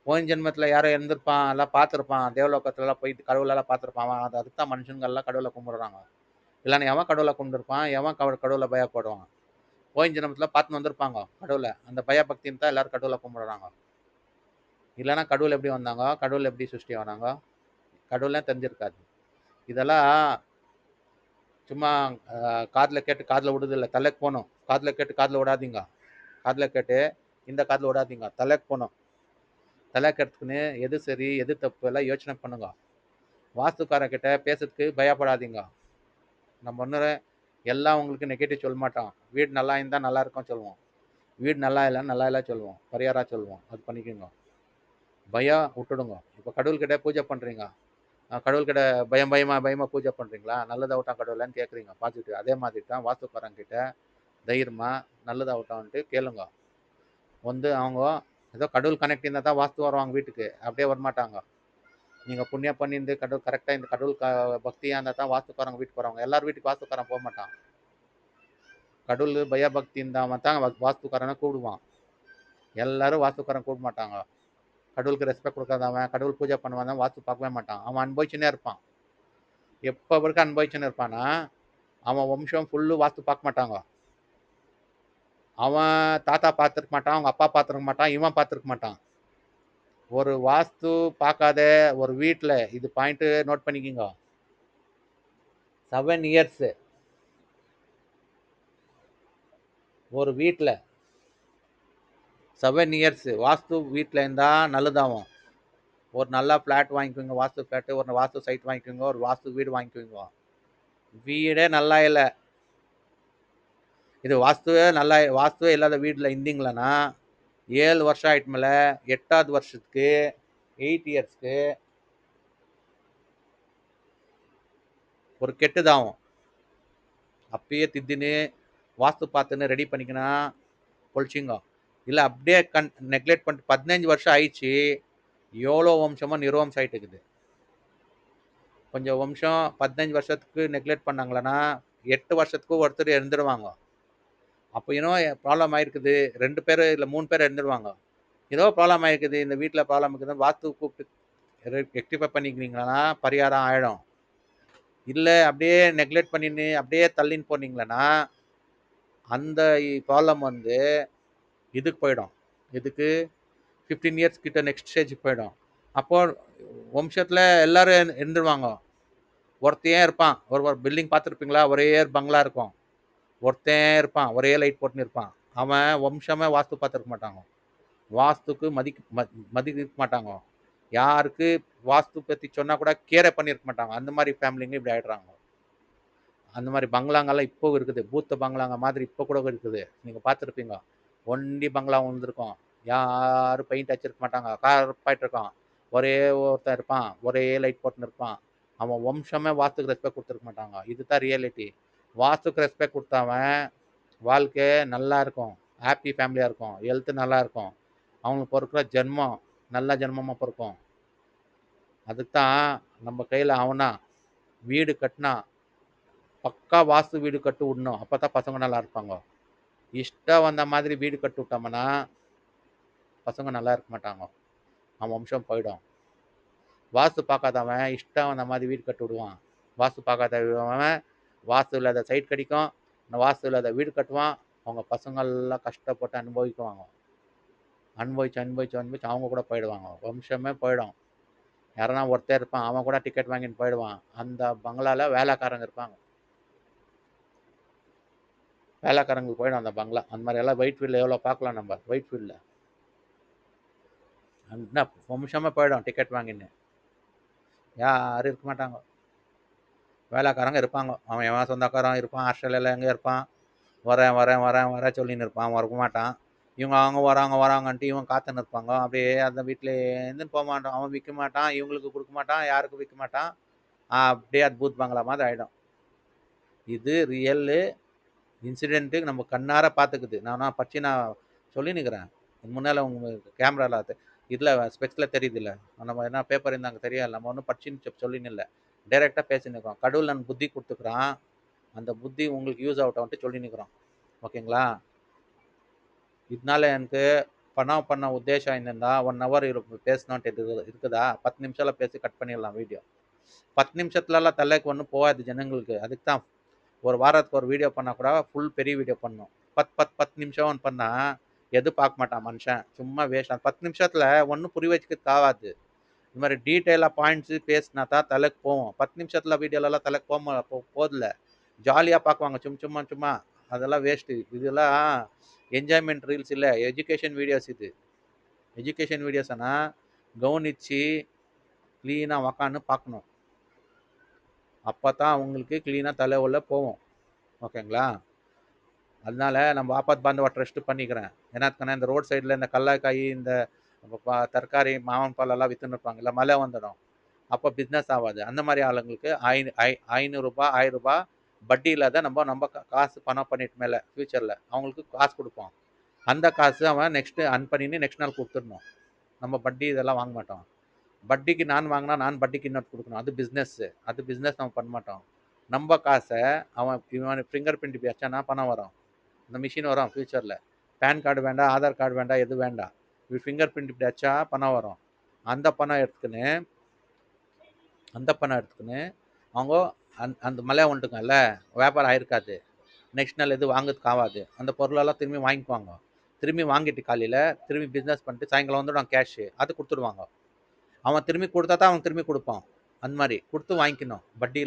Speaker 1: போன ஜென்மத்தில் யாரோ இருந்திருப்பான், எல்லாம் பார்த்துருப்பான், தேவலோகத்துலலாம் போயிட்டு கடவுளெல்லாம் பார்த்துருப்பான். அவன் அதுக்கு தான் மனுஷங்கள்லாம் கடவுளை கும்பிடுறாங்க. இல்லைன்னா எவன் கடவுளை கும்பிட்டுருப்பான், எவன் கடவுளை பயப்படுவான்? போன ஜென்மத்தில் பார்த்துன்னு வந்திருப்பாங்க கடவுளை. அந்த பயபக்தின்னு தான் எல்லாரும் கடவுளை கும்பிடுறாங்க. இல்லைன்னா கடவுள் எப்படி வந்தாங்க, கடவுள் எப்படி சிருஷ்டி ஆனாங்க, கடவுளே தெரிஞ்சிருக்காது. இதெல்லாம் சும்மா காதில் கேட்டு காதில் விடுதில்லை, தலைக்கு போகணும். காதில் கேட்டு காதில் விடாதீங்க, காதில் கேட்டு இந்த காதில் விடாதீங்க, தலைக்கு போகணும். தலைக்கெடுத்துக்குன்னு எது சரி எது தப்பு எல்லாம் யோசனை பண்ணுங்க. வாஸ்துக்காரர்கிட்ட பேசுறதுக்கு பயப்படாதீங்க. நம்ம ஒன்று எல்லாம் உங்களுக்கு நெகட்டிவ் சொல்ல மாட்டோம். வீடு நல்லா இருந்தால் நல்லா இருக்கும் சொல்லுவோம், வீடு நல்லா இல்லைன்னு நல்லா இல்லை சொல்லுவோம், பரிகாரம் சொல்லுவோம். அது பண்ணிக்கோங்க, பயம் விட்டுடுங்க. இப்போ கடவுள்கிட்ட பூஜை பண்ணுறீங்க, கடவுள்கிட்ட பயமாக பூஜை பண்ணுறீங்களா? நல்லதாகட்டும் கடவுளைன்னு கேட்குறீங்க, பாசிட்டிவ். அதே மாதிரி தான் வாஸ்துக்காரங்கிட்ட தைரியமாக நல்லதாகட்டும்ன்ட்டு கேளுங்க. வந்து அவங்க ஏதோ கடவுள் கனெக்ட் இருந்தால் தான் வாஸ்து வருவாங்க வீட்டுக்கு, அப்படியே வரமாட்டாங்க. நீங்கள் புண்ணியம் பண்ணியிருந்து கடவுள் கரெக்டாக இந்த கடவுள் பக்தியாக இருந்தால் தான் வாஸ்துக்காரங்க வீட்டுக்கு வருவாங்க. எல்லாரும் வீட்டுக்கு வாஸ்துக்காரன் போக மாட்டான். கடவுள் பயபக்தி இருந்தால் தான் வாஸ்துக்காரனை கூப்பிடுவான். எல்லாரும் வாஸ்துக்காரன் கூப்பிட மாட்டாங்க. கடவுளுக்கு ரெஸ்பெக்ட் கொடுக்காதவன், கடவுள் பூஜை பண்ணுவான், வாஸ்து பார்க்கவே மாட்டான். அவன் அனுபவிச்சுன்னே இருப்பான். எப்போ வரைக்கும் அனுபவிச்சுன்னு இருப்பானா, அவன் வம்சம் ஃபுல்லு வாஸ்து பார்க்க மாட்டாங்க. அவன் தாத்தா பார்த்துருக்க மாட்டான், அவங்க அப்பா பார்த்துருக்க மாட்டான், இவன் பார்த்துருக்க மாட்டான். ஒரு வாஸ்து பார்க்காத ஒரு வீட்டில், இது பாயிண்ட் நோட் பண்ணிக்கிங்க, 7 இயர்ஸ் ஒரு வீட்டில் 7 இயர்ஸ் வாஸ்து வீட்டில் இருந்தால் நல்லதாகும். ஒரு நல்ல ஃப்ளாட் வாங்கிக்கோங்க, வாஸ்து ஃப்ளாட்டு, ஒரு வாஸ்து சைட் வாங்கிக்கோங்க, ஒரு வாஸ்து வீடு வாங்கிக்கோங்க. வீடே நல்லா இல்லை, இது வாஸ்துவே இல்லாத வீட்டில் இருந்தீங்களன்னா 7 வருஷம் ஆயிட்டு மேலே 8வது வருஷத்துக்கு 8 இயர்ஸ்க்கு ஒரு கெட்டுதாகும். அப்பயே தித்தின்னு வாஸ்து பார்த்துன்னு ரெடி பண்ணிக்கணும் பொழிச்சிங்க. இல்லை அப்படியே நெக்லெக்ட் பண்ணிட்டு 15 வருஷம் ஆயிடுச்சு, எவ்வளோ வம்சமோ நிர்வம்சம் ஆகிட்டு இருக்குது. கொஞ்சம் வம்சம் 15 வருஷத்துக்கு நெக்லெக்ட் பண்ணாங்களன்னா 8 வருஷத்துக்கு ஒருத்தர் இறந்துடுவாங்க. அப்போ இன்னும் ப்ராப்ளம் ஆயிருக்குது, 2 பேர் இல்லை 3 பேர் இறந்துடுவாங்க. ஏதோ ப்ராப்ளம் ஆயிருக்குது, இந்த வீட்டில் ப்ராப்ளம் இருக்குதுன்னு வாஸ்து கூப்பிட்டு ரெக்டிஃபை பண்ணிக்கிறீங்களா பரிகாரம் ஆயிடும். இல்லை அப்படியே நெக்லெக்ட் பண்ணின்னு அப்படியே தள்ளின்னு போனீங்களன்னா அந்த ப்ராப்ளம் வந்து இதுக்கு போயிடும். இதுக்கு 15 இயர்ஸ் கிட்ட நெக்ஸ்ட் ஸ்டேஜுக்கு போயிடும். அப்போ வம்சத்தில் எல்லாரும் இருந்துருவாங்க. ஒருத்தையே இருப்பான், ஒரு பில்டிங் பார்த்துருப்பீங்களா, ஒரே பங்களா இருக்கும், ஒருத்தன் இருப்பான், ஒரே லைட் போட்டுன்னு இருப்பான். அவன் வம்சமே வாஸ்து பார்த்துருக்க மாட்டாங்க, வாஸ்துக்கு மதிக்க மாட்டாங்க, யாருக்கு வாஸ்து பற்றி சொன்னால் கூட கேரை பண்ணியிருக்க மாட்டாங்க. அந்த மாதிரி ஃபேமிலிங்க இப்படி ஆகிடுறாங்க. அந்த மாதிரி பங்களாங்கெல்லாம் இப்போ இருக்குது, பூத்த பங்களாங்க மாதிரி இப்போ கூட இருக்குது. நீங்கள் பார்த்துருப்பீங்க, ஒண்டி பங்களா வந்துருக்கும், யாரும் பெயிண்ட் அடிச்சிருக்க மாட்டாங்க, கார்பாயிட்டு இருக்கான், ஒரே ஒருத்தன் இருப்பான், ஒரே லைட் போட்டுன்னு இருப்பான். அவன் வம்சமே வாஸ்துக்கு ரெஸ்பெக்ட் கொடுத்துருக்க மாட்டாங்க. இதுதான் ரியாலிட்டி. வாஸ்துக்கு ரெஸ்பெக்ட் கொடுத்தவன் வாழ்க்கை நல்லா இருக்கும், ஹாப்பி ஃபேமிலியாக இருக்கும், ஹெல்த்து நல்லா இருக்கும், அவங்களுக்கு பிறக்கிற ஜென்மம் நல்ல ஜென்மமாக பிறக்கும். அதுக்கு தான் நம்ம கையில் அவனா வீடு கட்டினா பக்கா வாஸ்து வீடு கட்டு விடணும், அப்போ தான் பசங்க நல்லா இருப்பாங்க. இஷ்டம் வந்த மாதிரி வீடு கட்டு விட்டோம்னா பசங்க நல்லா இருக்க மாட்டாங்க, அவன் வம்சம் போயிடும். வாஸ்து பார்க்காதவன் இஷ்டம் வந்த மாதிரி வீடு கட்டு விடுவான், வாஸ்து பார்க்காதவன் வாஸ்து இல்லாத சைட் கிடைக்கும், வாஸ்து இல்லாத வீடு கட்டுவான், அவங்க பசங்கள்லாம் கஷ்டப்பட்டு அனுபவிக்குவாங்க. அனுபவிச்சு அவங்க கூட போயிடுவாங்க, வம்சமே போயிடும். யாரனா ஒருத்தர் இருப்பான், அவன் கூட டிக்கெட் வாங்கிட்டு போயிடுவான். அந்த பங்களாவில் வேலைக்காரங்க இருப்பாங்க, வேலைக்காரங்களுக்கு போயிடும் அந்த பங்களா. அந்த மாதிரி எல்லாம் ஒயிட் ஃபீல்டில் எவ்வளோ பார்க்கலாம் நம்ம, ஒயிட் ஃபீல்டில் என்ன வம்சமே போயிடும். டிக்கெட் வாங்கின்னு யாரும் இருக்க மாட்டாங்க, வேலைக்காரங்க இருப்பாங்க. அவன் எவன் சொந்தக்காரன் இருப்பான், ஆஸ்திரேலியாவில் எங்கே இருப்பான், வரேன் சொல்லின்னு இருப்பான், அவன் இருக்க மாட்டான். இவங்க அவங்க வராங்கன்ட்டு இவன் காத்துன்னு இருப்பாங்க. அப்படியே அந்த வீட்டிலேருந்து போக மாட்டான், அவன் விற்க மாட்டான், இவங்களுக்கு கொடுக்க மாட்டான், யாருக்கும் விற்க மாட்டான். அப்படியே அது பூத் பங்களா மாதிரி ஆகிடும். இது ரியல் இன்சிடென்ட்டு, நம்ம கண்ணார பார்த்துக்குது. நான் சொல்லி நிற்கிறேன் முன்னால் உங்களுக்கு கேமராவில் இதில் ஸ்பெக்ஸில் தெரியுது இல்லை, நம்ம என்ன பேப்பர் இருந்தாங்க தெரியாது, நம்ம ஒன்றும் படிச்சுன்னு சொல்லின்னு இல்லை, டைரெக்டாக பேசி நிற்கிறோம். கடவுள் நான் புத்தி கொடுத்துக்குறான், அந்த புத்தி உங்களுக்கு யூஸ் ஆகட்டும்ட்டு சொல்லி நிற்கிறோம். ஓகேங்களா? இதனால எனக்கு பண்ண உத்தேசம் என்னென்னா, 1 ஹவர் பேசணுன்ட்டு இருக்குதா, 10 நிமிஷம்ல பேசி கட் பண்ணிடலாம் வீடியோ. 10 நிமிஷத்துலலாம் தலைக்கு ஒன்றும் போகாது ஜனங்களுக்கு. அதுக்கு தான் ஒரு வாரத்துக்கு ஒரு வீடியோ பண்ணால் கூட ஃபுல் பெரிய வீடியோ பண்ணணும். 10 நிமிஷம் பண்ணால் எது பார்க்க மாட்டான் மனுஷன், சும்மா வேஸ்ட். 10 நிமிஷத்தில் ஒன்றும் புரிய வச்சுக்க ஆகாது. இந்த மாதிரி டீட்டெயிலாக பாயிண்ட்ஸு பேசினா தான் தலைக்கு போவோம். 10 நிமிஷத்தில் வீடியோலலாம் தலைக்கு போதில்ல. ஜாலியாக பார்க்குவாங்க சும்மா, அதெல்லாம் வேஸ்ட்டு. இதெல்லாம் என்ஜாய்மெண்ட் ரீல்ஸ் இல்லை, எஜுகேஷன் வீடியோஸ். இது எஜுகேஷன் வீடியோஸ்னா கவனித்து க்ளீனாக உக்காந்து பார்க்கணும், அப்போ தான் அவங்களுக்கு க்ளீனாக தலை உள்ள போவோம். ஓகேங்களா? அதனால நம்ம ஆபத் பாந்தவ ட்ரஸ்ட்டு பண்ணிக்கிறேன். ஏன்னாக்கன்னா இந்த ரோட் சைடில் இந்த கடலக்காய், இந்த தரகாரி, மாவன் பாலெல்லாம் விற்றுன்னு இருப்பாங்க, இல்லை மழை வந்துடும், அப்போ பிஸ்னஸ் ஆகாது. அந்த மாதிரி ஆளுங்களுக்கு 500 ரூபா 1000 ரூபா வட்டி இல்லாத நம்ம காசு பணம் பண்ணிட்டு மேலே ஃப்யூச்சரில் அவங்களுக்கு காசு கொடுப்போம். அந்த காசு அவன் நெக்ஸ்ட்டு பண்ணின்னு நெக்ஸ்ட் நாள் கொடுத்துடணும். நம்ம வட்டி இதெல்லாம் வாங்க மாட்டோம். வட்டிக்கு நான் வாங்கினா நான் வட்டிக்கு இன்னொரு கொடுக்கணும், அது பிஸ்னஸ்ஸு. அது பிஸ்னஸ் நம்ம பண்ண மாட்டோம். நம்ம காசை இவன் ஃபிங்கர் பிரிண்ட் வச்சானா பணம் வரும், இந்த மிஷின் வரும் ஃப்யூச்சரில். பேன் கார்டு வேண்டாம், ஆதார் கார்டு வேண்டாம், எது வேண்டாம், ஃபிங்கர் பிரிண்ட் இப்படி வச்சா பணம் வரும். அந்த பணம் எடுத்துக்கின்னு அவங்க அந்த மலை வந்துட்டுங்கல்ல, வியாபாரம் ஆயிருக்காது. நெக்ஸ்ட் நாள் எது வாங்குறதுக்கு ஆகாது. அந்த பொருளெல்லாம் திரும்பி வாங்கிக்குவாங்க. திரும்பி வாங்கிட்டு காலையில் திரும்பி பிஸ்னஸ் பண்ணிட்டு சாயங்காலம் வந்துடும் கேஷு, அது கொடுத்துடுவாங்க. அவன் திரும்பி கொடுத்தா தான் அவன் திரும்பி கொடுப்பான். அந்த மாதிரி கொடுத்து வாங்கிக்கணும். வட்டி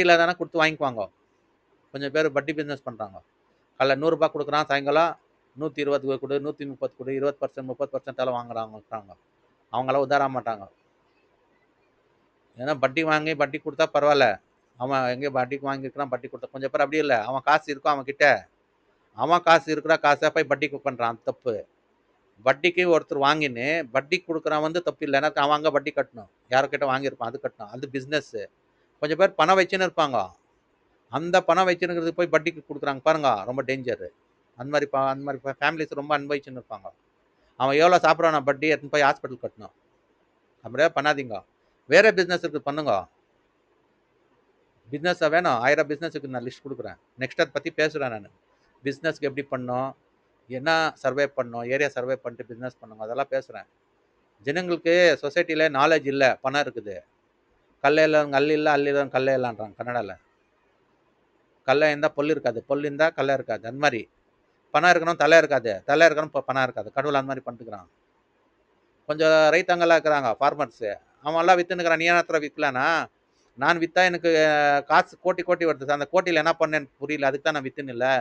Speaker 1: இல்லாதானா கொடுத்து வாங்கிக்குவாங்க. கொஞ்சம் பேர் வட்டி பிஸ்னஸ் பண்ணுறாங்க. காலைல 100 கொடுக்குறான், சாயங்காலம் 120 கொடு, 130 கொடு, 20% 30% வாங்குறாங்க. அவங்களாம் உதார மாட்டாங்க. ஏன்னா வட்டி வாங்கி வட்டி கொடுத்தா பரவாயில்ல. அவன் எங்கே வட்டிக்கு வாங்கியிருக்கிறான், வட்டி கொடுத்தா கொஞ்சம் பேர் அப்படி இல்லை. அவன் காசு இருக்கும் அவன் கிட்ட, அவன் காசு இருக்கிற காசை போய் வட்டிக்கு பண்ணுறான், தப்பு. வட்டிக்கு ஒருத்தர் வாங்கின்னு வட்டி கொடுக்குறான் வந்து தப்பு இல்லை. ஏன்னா அவன் அங்கே வட்டி கட்டணும், யாருக்கிட்ட வாங்கியிருப்பான் அது கட்டணும், அது பிஸ்னஸ். கொஞ்சம் பேர் பணம் வச்சுன்னு இருப்பாங்க, அந்த பணம் வச்சுருக்கிறது போய் வட்டிக்கு கொடுக்குறாங்க பாருங்க, ரொம்ப டேஞ்சரு. அந்த மாதிரி ஃபேமிலிஸ் ரொம்ப அனுபவிச்சுன்னு இருப்பாங்க. அவன் எவ்வளோ சாப்பிட்றான் வட்டி எடுத்துன்னு போய் ஹாஸ்பிட்டல் கட்டணும். அப்படியே பண்ணாதீங்க. வேற பிஸ்னஸ் இருக்குது, பண்ணுங்க. பிஸ்னஸாக வேணும், 1000 பிஸ்னஸுக்கு நான் லிஸ்ட் கொடுக்குறேன். நெக்ஸ்ட் அதை பற்றி பேசுகிறேன் நான். பிஸ்னஸ்க்கு எப்படி பண்ணோம், என்ன சர்வே பண்ணோம், ஏரியா சர்வே பண்ணிட்டு பிஸ்னஸ் பண்ணுங்க, அதெல்லாம் பேசுகிறேன். ஜனங்களுக்கு சொசைட்டியில் நாலேஜ் இல்லை, பணம் இருக்குது. கல்லையில் அல்ல அல்லிதான் கல்லை இல்லைன்றாங்க கன்னடாவில். கல்லை இருந்தால் பொல் இருக்காது, பொல் இருந்தால் கல்லை இருக்காது. அந்த மாதிரி பணம் இருக்கணும், தலை இருக்காது, தலை இருக்கணும், இப்போ பணம் இருக்காது. கடவுள் அந்த மாதிரி பண்ணிட்டுக்கிறான். கொஞ்சம் ரைத்தங்கெல்லாம் இருக்கிறாங்க, ஃபார்மர்ஸு, அவன்லாம் விற்றுனுக்கிறான். நீ ஏன்னா விற்கலானா? நான் விற்றா எனக்கு காசு கோட்டி வருது, அந்த கோட்டியில் என்ன பண்ணேன்னு புரியல, அதுக்கு தான் நான் விற்றுன்னு இல்லை.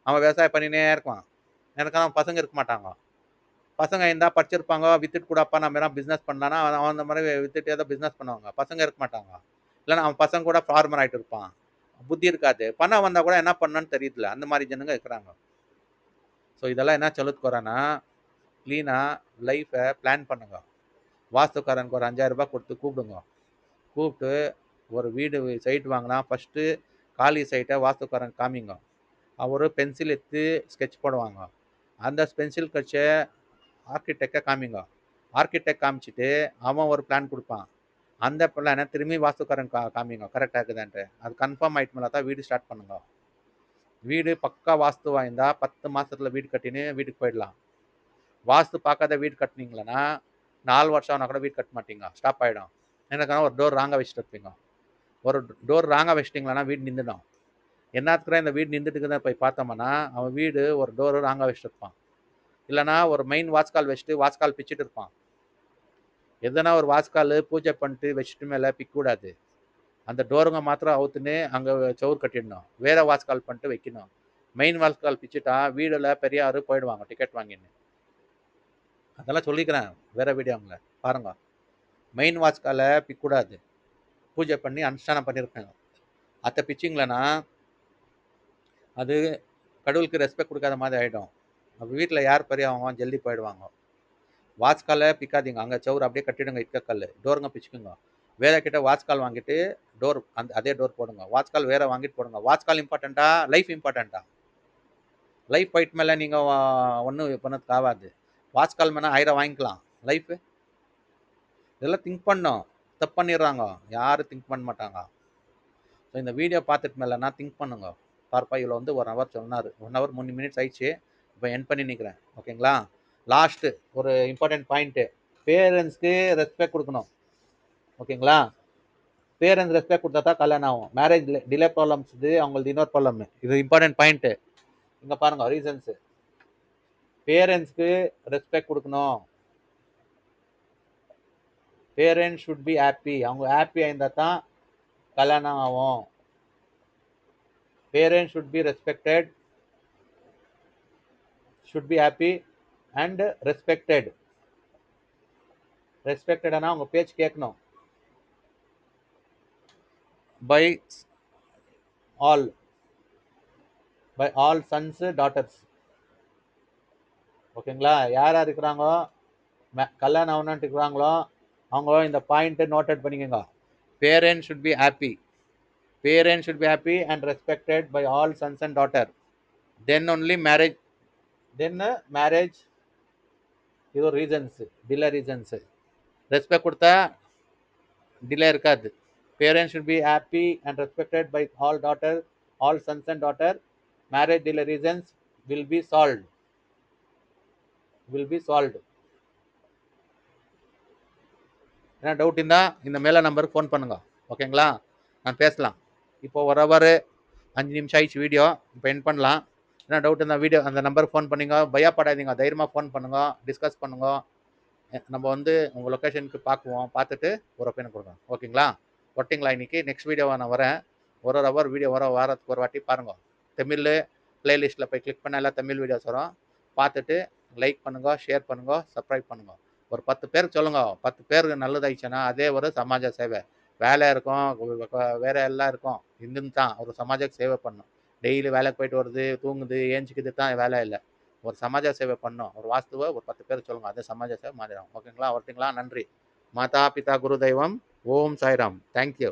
Speaker 1: அவன் விவசாயம் பண்ணினே இருக்கான். எனக்கு அவன் பசங்க இருக்க மாட்டாங்க. பசங்க இருந்தால் படிச்சிருப்பாங்க, வித்துட்டு கூடப்பா நம்ம எல்லாம் பிஸ்னஸ் பண்ணலான்னா அவன் அந்த மாதிரி வித்துட்டு ஏதோ பிஸ்னஸ் பண்ணுவாங்க. பசங்க இருக்க மாட்டாங்க. இல்லைன்னா அவன் பசங்க கூட ஃபார்மர் ஆகிட்டு இருப்பான். புத்தி இருக்காது. பணம் வந்தால் கூட என்ன பண்ணணும்னு தெரியல. அந்த மாதிரி ஜனங்க இருக்கிறாங்க. ஸோ இதெல்லாம் என்ன சொல்லுறதுக்கு வரேன்னா, க்ளீனாக லைஃப்பை பிளான் பண்ணுங்க. வாஸ்துக்காரனுக்கு ஒரு 5000 ரூபாய் கொடுத்து கூப்பிட்டு ஒரு வீடு சைட் வாங்கினா ஃபஸ்ட்டு காலி சைட்டை வாஸ்துக்காரன் காமிங்க. அவர் பென்சில் எடுத்து ஸ்கெட்ச் போடுவாங்க. அந்த பென்சில் ஸ்கெட்சை ஆர்கிடெக்டை காமிங்க. ஆர்கிடெக்ட் காமிச்சிட்டு அவன் ஒரு பிளான் கொடுப்பான். அந்த பிளானை திரும்பி வாஸ்துக்காரன் காமிங்க, கரெக்டாக இருக்குதான்ட்டு. அது கன்ஃபார்ம் ஆகிட்டு மேலே தான் வீடு ஸ்டார்ட் பண்ணுங்க. வீடு பக்கா வாஸ்து வாய்ந்தா 10 மாதத்தில் வீடு கட்டின்னு வீட்டுக்கு போயிடலாம். வாஸ்து பார்க்காத வீடு கட்டினீங்களன்னா 4 வருஷம் ஆனால் கூட வீடு கட்ட மாட்டீங்க, ஸ்டாப் ஆகிடும். எனக்கான ஒரு டோர் ராங்காக வச்சுட்டு இருப்பீங்க. ஒரு டோர் ராங்காக வச்சிட்டிங்களன்னா வீடு நின்றுடும். என்னத்துக்குற இந்த வீடு நின்றுட்டுக்குன்னு போய் பார்த்தோம்னா அவன் வீடு ஒரு டோரு ராங்காக வச்சுட்டு இருப்பான். இல்லைனா ஒரு மெயின் வாஸ்கால் வச்சுட்டு வாஸ்கால் பிச்சுட்டு இருப்பான். எதனா ஒரு வாஸ்கால் பூஜை பண்ணிட்டு வச்சுட்டு மேலே பிக்கூடாது. அந்த டோருங்க மாத்திரம் அவுத்துன்னு அங்கே சவுறு கட்டிடணும், வேற வாஸ்கால் பண்ணிட்டு வைக்கணும். மெயின் வாஸ்கால் பிச்சுட்டா வீடில் பெரிய ஆறு போயிடுவாங்க டிக்கெட் வாங்கின்னு. அதெல்லாம் சொல்லிக்கிறேன் வேற வீடியோங்கள பாருங்க. மெயின் வாஸ்காலை பிக்கூடாது, பூஜை பண்ணி அனுஷ்டானம் பண்ணியிருக்காங்க. அதை பிச்சிங்களன்னா அது கடவுளுக்கு ரெஸ்பெக்ட் கொடுக்காத மாதிரி ஆகிடும். அப்போ வீட்டில் யார் பெரியவங்க ஜல்தி போயிடுவாங்க. வாஸ்காலை பிக்காதீங்க, அங்கே சவுறு அப்படியே கட்டிடுங்க, இட்கக்கல் டோருங்க பிச்சுக்குங்க. வேற கிட்ட வாஸ்கால் வாங்கிட்டு டோர் அதே டோர் போடுங்க. வாஸ்கால் வேற வாங்கிட்டு போடுங்க. வாஸ்கால் இம்பார்ட்டண்ட்டா, லைஃப் இம்பார்ட்டண்ட்டா? லைஃப் போயிட்டு மேலே நீங்கள் ஒன்றும் பண்ணதுக்கு ஆகாது. வாஸ்கால் மேலே 1000 வாங்கிக்கலாம், லைஃபு இதெல்லாம் திங்க் பண்ணோம். தப்பு பண்ணிடுறாங்க, யாரும் திங்க் பண்ண மாட்டாங்க. ஸோ இந்த வீடியோ பார்த்துட்டு மேலேனா திங்க் பண்ணுங்க. பார்ப்பா இவ்வளோ வந்து 1 ஹவர் சொன்னார், 1 ஹவர் 3 மினிட்ஸ் ஆயிடுச்சு. இப்போ என் பண்ணி நிற்கிறேன், ஓகேங்களா? லாஸ்ட்டு ஒரு இம்பார்ட்டன்ட் பாயிண்ட்டு, பேரண்ட்ஸ்க்கு ரெஸ்பெக்ட் கொடுக்கணும், ஓகேங்களா? பேரண்ட்ஸ் ரெஸ்பெக்ட் கொடுத்தா தான் கல்யாணம் ஆகும். மேரேஜ் டிலே ப்ராப்ளம்ஸ் இது அவங்களுக்கு இன்னொரு ப்ராப்ளம். இது இம்பார்ட்டன்ட் பாயிண்ட்டு. இங்கே பாருங்க ரீசன்ஸு. பேரண்ட்ஸ்க்கு ரெஸ்பெக்ட் கொடுக்கணும். Parents should be happy. அவங்க ஹாப்பியாக இருந்தால் தான் கல்யாணம் ஆகும். Parents should be respected, should be happy and respected. ரெஸ்பெக்டட்னா அவங்க பேச்சு கேட்கணும். பை ஆல் சன்ஸ் டாட்டர்ஸ், ஓகேங்களா? யார் யார் இருக்கிறாங்களோ கல்யாணம் ஆகணுன்ட்டு இருக்கிறாங்களோ அவங்க இந்த பாயிண்ட்டை நோட்டட் பண்ணிக்கோங்க. Parents should be happy, parents should be happy and respected by all sons and daughter. Then only marriage. Then marriage இது ரீசன்ஸ், டிலே ரீசன்ஸ். ரெஸ்பெக்ட் கொடுத்தா டிலே இருக்காது. Parents should be happy and respected by all daughter, all sons and daughter. Marriage delay reasons will be solved. ஏன்னா doubt இருந்தால் இந்த மேலே நம்பருக்கு phone பண்ணுங்க. ஓகேங்களா? நான் பேசலாம். இப்போ ஒரு ஹவரு 5 நிமிஷம் ஆயிடுச்சு வீடியோ. இப்போ எண்ட் பண்ணலாம். ஏன்னா டவுட் இருந்தால் வீடியோ அந்த நம்பருக்கு ஃபோன் பண்ணுங்க. பயப்படாதீங்க, தைரியமாக ஃபோன் பண்ணுங்க, டிஸ்கஸ் பண்ணுங்க. நம்ம வந்து உங்கள் லொக்கேஷனுக்கு பார்க்குவோம், பார்த்துட்டு ஒரு ஒப்பீனியன் கொடுங்க. ஓகேங்களா? ஒட்டிங்களா இன்னைக்கு? நெக்ஸ்ட் வீடியோவை நான் வரேன். ஒரு ஒரு ஹவர் வீடியோ வர வாரத்துக்கு ஒரு வாட்டி பாருங்க. தமிழ் பிளேலிஸ்ட்டில் போய் கிளிக் பண்ண எல்லாம் தமிழ் வீடியோஸ் வரும். பார்த்துட்டு லைக் பண்ணுங்க, ஷேர் பண்ணுங்க, சப்ஸ்கிரைப் பண்ணுங்க. ஒரு 10 பேருக்கு சொல்லுங்க. 10 பேருக்கு நல்லதாயிடுச்சுன்னா அதே ஒரு சமாஜ சேவை. வேலை இருக்கும், வேற எல்லாம் இருக்கும், இருந்துன்னு தான் ஒரு சமாஜக்கு சேவை பண்ணும். டெய்லி வேலைக்கு போயிட்டு வருது, தூங்குது, ஏஞ்சிக்குது தான் வேலை இல்லை. ஒரு சமாஜ சேவை பண்ணும். ஒரு வாஸ்துவை ஒரு 10 பேருக்கு சொல்லுங்க. அதே சமாஜ சேவை மாறிடும். ஓகேங்களா? ஒருத்தங்களா? நன்றி. மாதா பிதா குரு தெய்வம். ஓம் சாய்ராம். தேங்க்யூ.